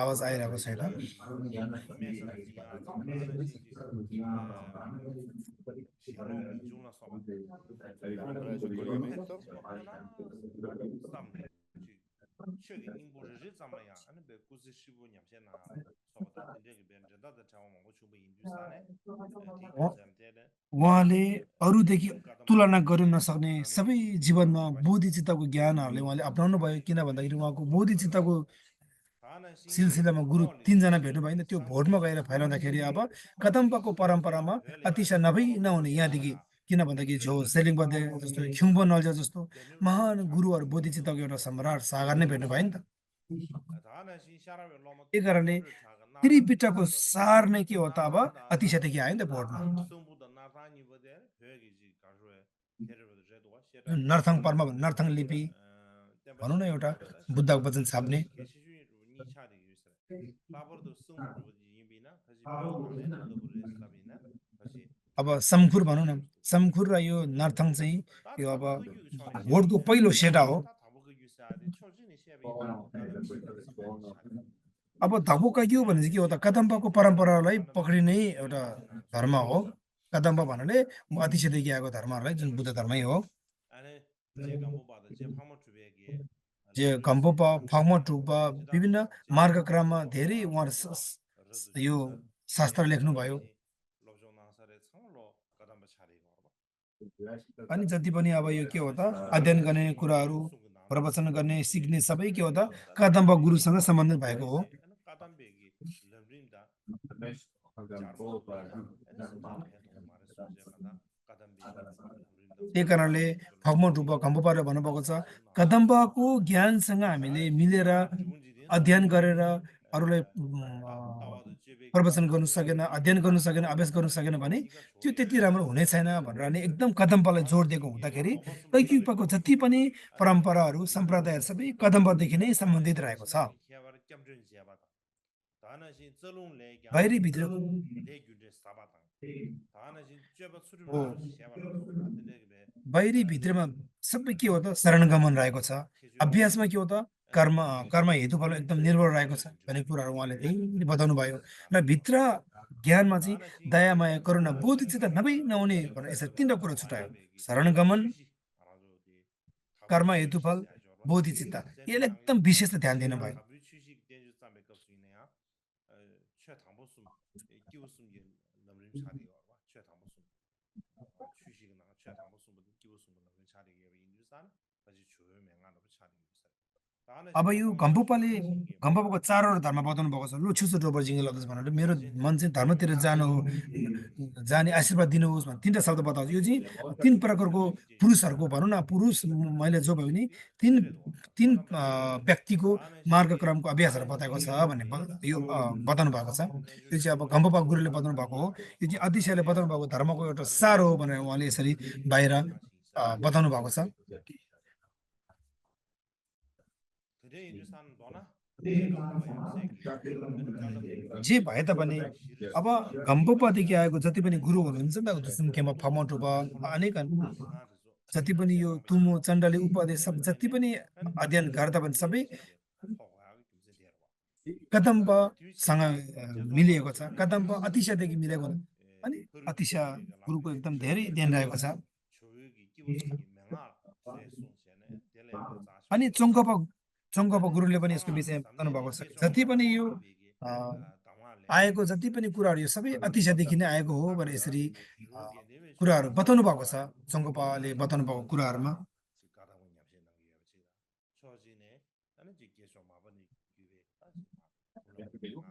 आवाज आइरहेको छैन उहाँले अरूदेखि तुलना गर्न नसक्ने सबै जीवनमा बोधिचित्तको ज्ञानहरूले उहाँले अपनाउनु भयो किन भन्दाखेरि उहाँको बोधिचित्तको सिलसिलामा गुरु 3 जना भेट्नु भयो नि त्यो भोटमा गएर फैलाउँदाखेरि अब कदम्बको परम्परामा अतिशय नहुने यहाँदेखि किन भन्दाखेरि जो सेलिङबद्ध जस्तो ख्युम्बो नल्जा जस्तो महान गुरुहरू बोधिचित्तको एउटा सम्राट सागर नै भेट्नु भयो नि त त्यही कारणले त्रिपिटकको सार नै के हो त अब अतिशयदेखि आयो नि त भोटमा नर्थङ परमा नर्थङ लिपि भनौँ न एउटा बुद्धको वचन छाप्ने अब समखुर भनौँ न समखुर र यो नर्थङ चाहिँ यो अब भोटको पहिलो सेटा हो अब धबुका के हो भने चाहिँ के हो त कदम्बको परम्परालाई पक्रिने एउटा धर्म हो कदम्ब भन्नाले अतिशयदेखि आएको धर्महरूलाई जुन बुद्ध धर्मै हो जे घम्पोपा फगमटुपा विभिन्न मार्गक्रममा धेरै उहाँहरू यो शास्त्र लेख्नुभयो अनि जति पनि अब यो के हो त अध्ययन गर्ने कुराहरू प्रवचन गर्ने सिक्ने सबै के हो त कदम्ब गुरुसँग सम्बन्धित भएको हो त्यही कारणले फगमोट रूप घम्बोपाले भन्नुभएको छ कदम्बको ज्ञानसँग हामीले मिलेर अध्ययन गरेर अरूलाई प्रवचन गर्नु सकेन अध्ययन गर्नु सकेन अभ्यास गर्नु सकेन भने त्यो त्यति राम्रो हुने छैन भनेर नि एकदम कदम्बलाई जोड दिएको हुँदाखेरि कैक्युपाको जति पनि परम्पराहरू सम्प्रदायहरू सबै कदम्बदेखि नै सम्बन्धित रहेको छ बाहिरी भित्र बाहिरी भित्रमा सबै के हो त शरणगमन रहेको छ अभ्यासमा के हो त कर्म कर्म हेतुफल एकदम निर्भर रहेको छ भन्ने कुराहरू उहाँले धेरै बताउनु भयो र भित्र ज्ञानमा चाहिँ दया माया करुणा बोधिचित्त नभई नहुने भनेर यसरी तिनवटा कुरा छुट्यायो शरणगमन कर्म हेतुफल बोधिचित्त यसलाई एकदम विशेष ध्यान दिनुभयो अब यो घम्पोपाको चारवटा धर्म बताउनु भएको छ लु छुसो डोबरजिङ लग्दैछ भनेर मेरो मन चाहिँ धर्मतिर जानु हो जाने आशीर्वाद दिनुहोस् भने तिनवटा शब्द बताउँछ यो चाहिँ तीन प्रकारको पुरुषहरूको भनौँ न पुरुष मैले जो भयो भने तीन व्यक्तिको मार्गक्रमको अभ्यासहरू बताएको छ भन्ने यो बताउनु भएको छ यो चाहिँ अब घम्पोपा गुरुले बताउनु भएको हो यो चाहिँ अतिशयले बताउनु भएको धर्मको एउटा सार हो भनेर उहाँले यसरी बाहिर बताउनु भएको छ जे भए तापनि अब घम्पोपादेखि आएको जति पनि गुरु हुनुहुन्छ नि त दुसुमखेमा फमटुप अनेक जति पनि यो तुमो चण्डली उपदेश सब जति पनि अध्ययन गर्दा पनि सबै कदम्बसँग मिलिएको छ कदम्ब अतिशयदेखि मिलेको अनि अतिशय गुरुको एकदम धेरै ध्यान रहेको छ अनि चोङ्गपा गुरुले पनि यसको विषय बताउनु भएको छ जति पनि यो आएको जति पनि कुराहरू यो सबै अतिशयदेखि नै आएको हो भनेर यसरी कुराहरू बताउनु भएको छ चोङ्गपाले बताउनु भएको कुराहरूमा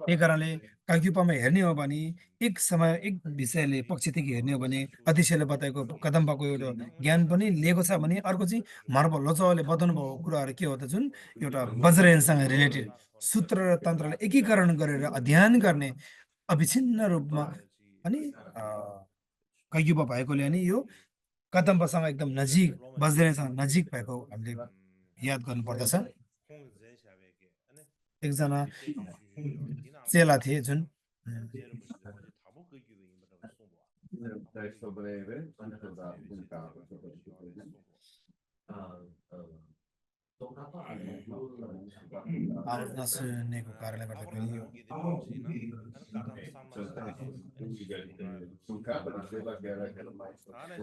त्यही कारणले काक्युपामा हेर्ने हो भने एक समय एक विषयले पक्षदेखि हेर्ने हो भने अतिशयले बताएको कदम्बको एउटा ज्ञान पनि लिएको छ भने अर्को चाहिँ मार्बल लचौले बताउनु भएको कुराहरू के हो त जुन एउटा वज्रयानसँग रिलेटेड सूत्र र तन्त्रलाई एकीकरण गरेर अध्ययन गर्ने अविच्छिन्न रूपमा अनि काक्युपा भएकोले अनि यो कदम्बसँग एकदम नजिक वज्रयानसँग नजिक भएको हामीले याद गर्नुपर्दछ एकजना चेला थिए जुन आवाज नसुनेको कारणले गर्दाखेरि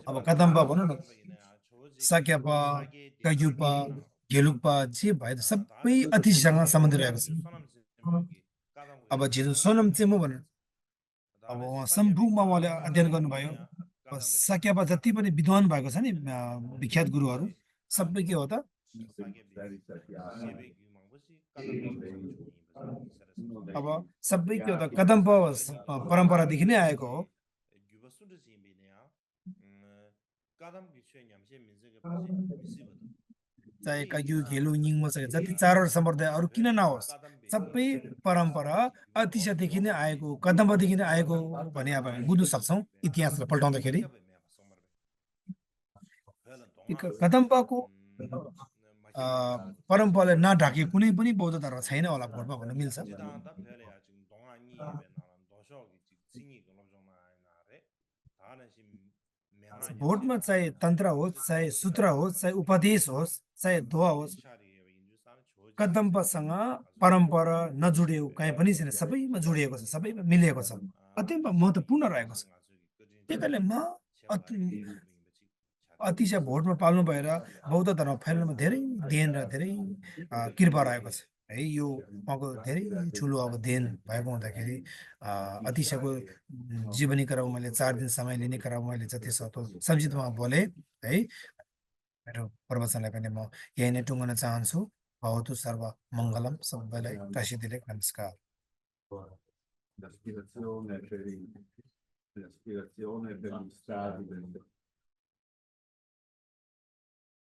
अब कदम्बा भनौँ न साक्यापा काक्युपा गेलुपा जे भए सबै अतिथिसँग सम्बन्धित रहेको छ अब जेजु सोनम चेमो भनेर अब उहाँ सम्भुमा उहाँले अध्ययन गर्नुभयो साक्यापा जति पनि विद्वान भएको छ नि विख्यात गुरुहरू सबै के हो त अब सबै के हो त कदम्ब परम्परादेखि नै आएको हो चाहे काग्यु घेलु निङमा जति चारवटा सम्प्रदाय अरू किन नहोस् सबै परम्परा अतिशयदेखि नै आएको कदम्बदेखि नै आएको भने अब हामी बुझ्न सक्छौँ इतिहासलाई पल्टाउँदाखेरि कदम्बको परम्पराले नढाके कुनै पनि बौद्ध धर्म छैन होला भोटमा भन्न मिल्छ भोटमा चाहे तन्त्र होस् चाहे सूत्र होस् चाहे उपदेश होस् चाहे दोहा होस् कदम्बसँग परम्परा नजुडिएको कहीँ पनि छैन सबैमा जोडिएको छ सबैमा मिलिएको छ अत्यन्त महत्त्वपूर्ण रहेको छ त्यही कारणले म अतिशय भोटमा पाल्नु भएर बौद्ध धर्म फैलाउनुमा धेरै देन र धेरै कृपा रहेको छ है यो उहाँको धेरै ठुलो अब देन भएको हुँदाखेरि अतिशयको जीवनी कराउ मैले 4 दिन समय लिने कराउ मैले जति सक्दो संक्षिप्तमा बोले है मेरो प्रवचनलाई पनि म यही नै टुङ्गन चाहन्छु भवतु सर्व मङ्गलम सबैलाई प्रसिद्धिले नमस्कार l'aspirazione per gli stati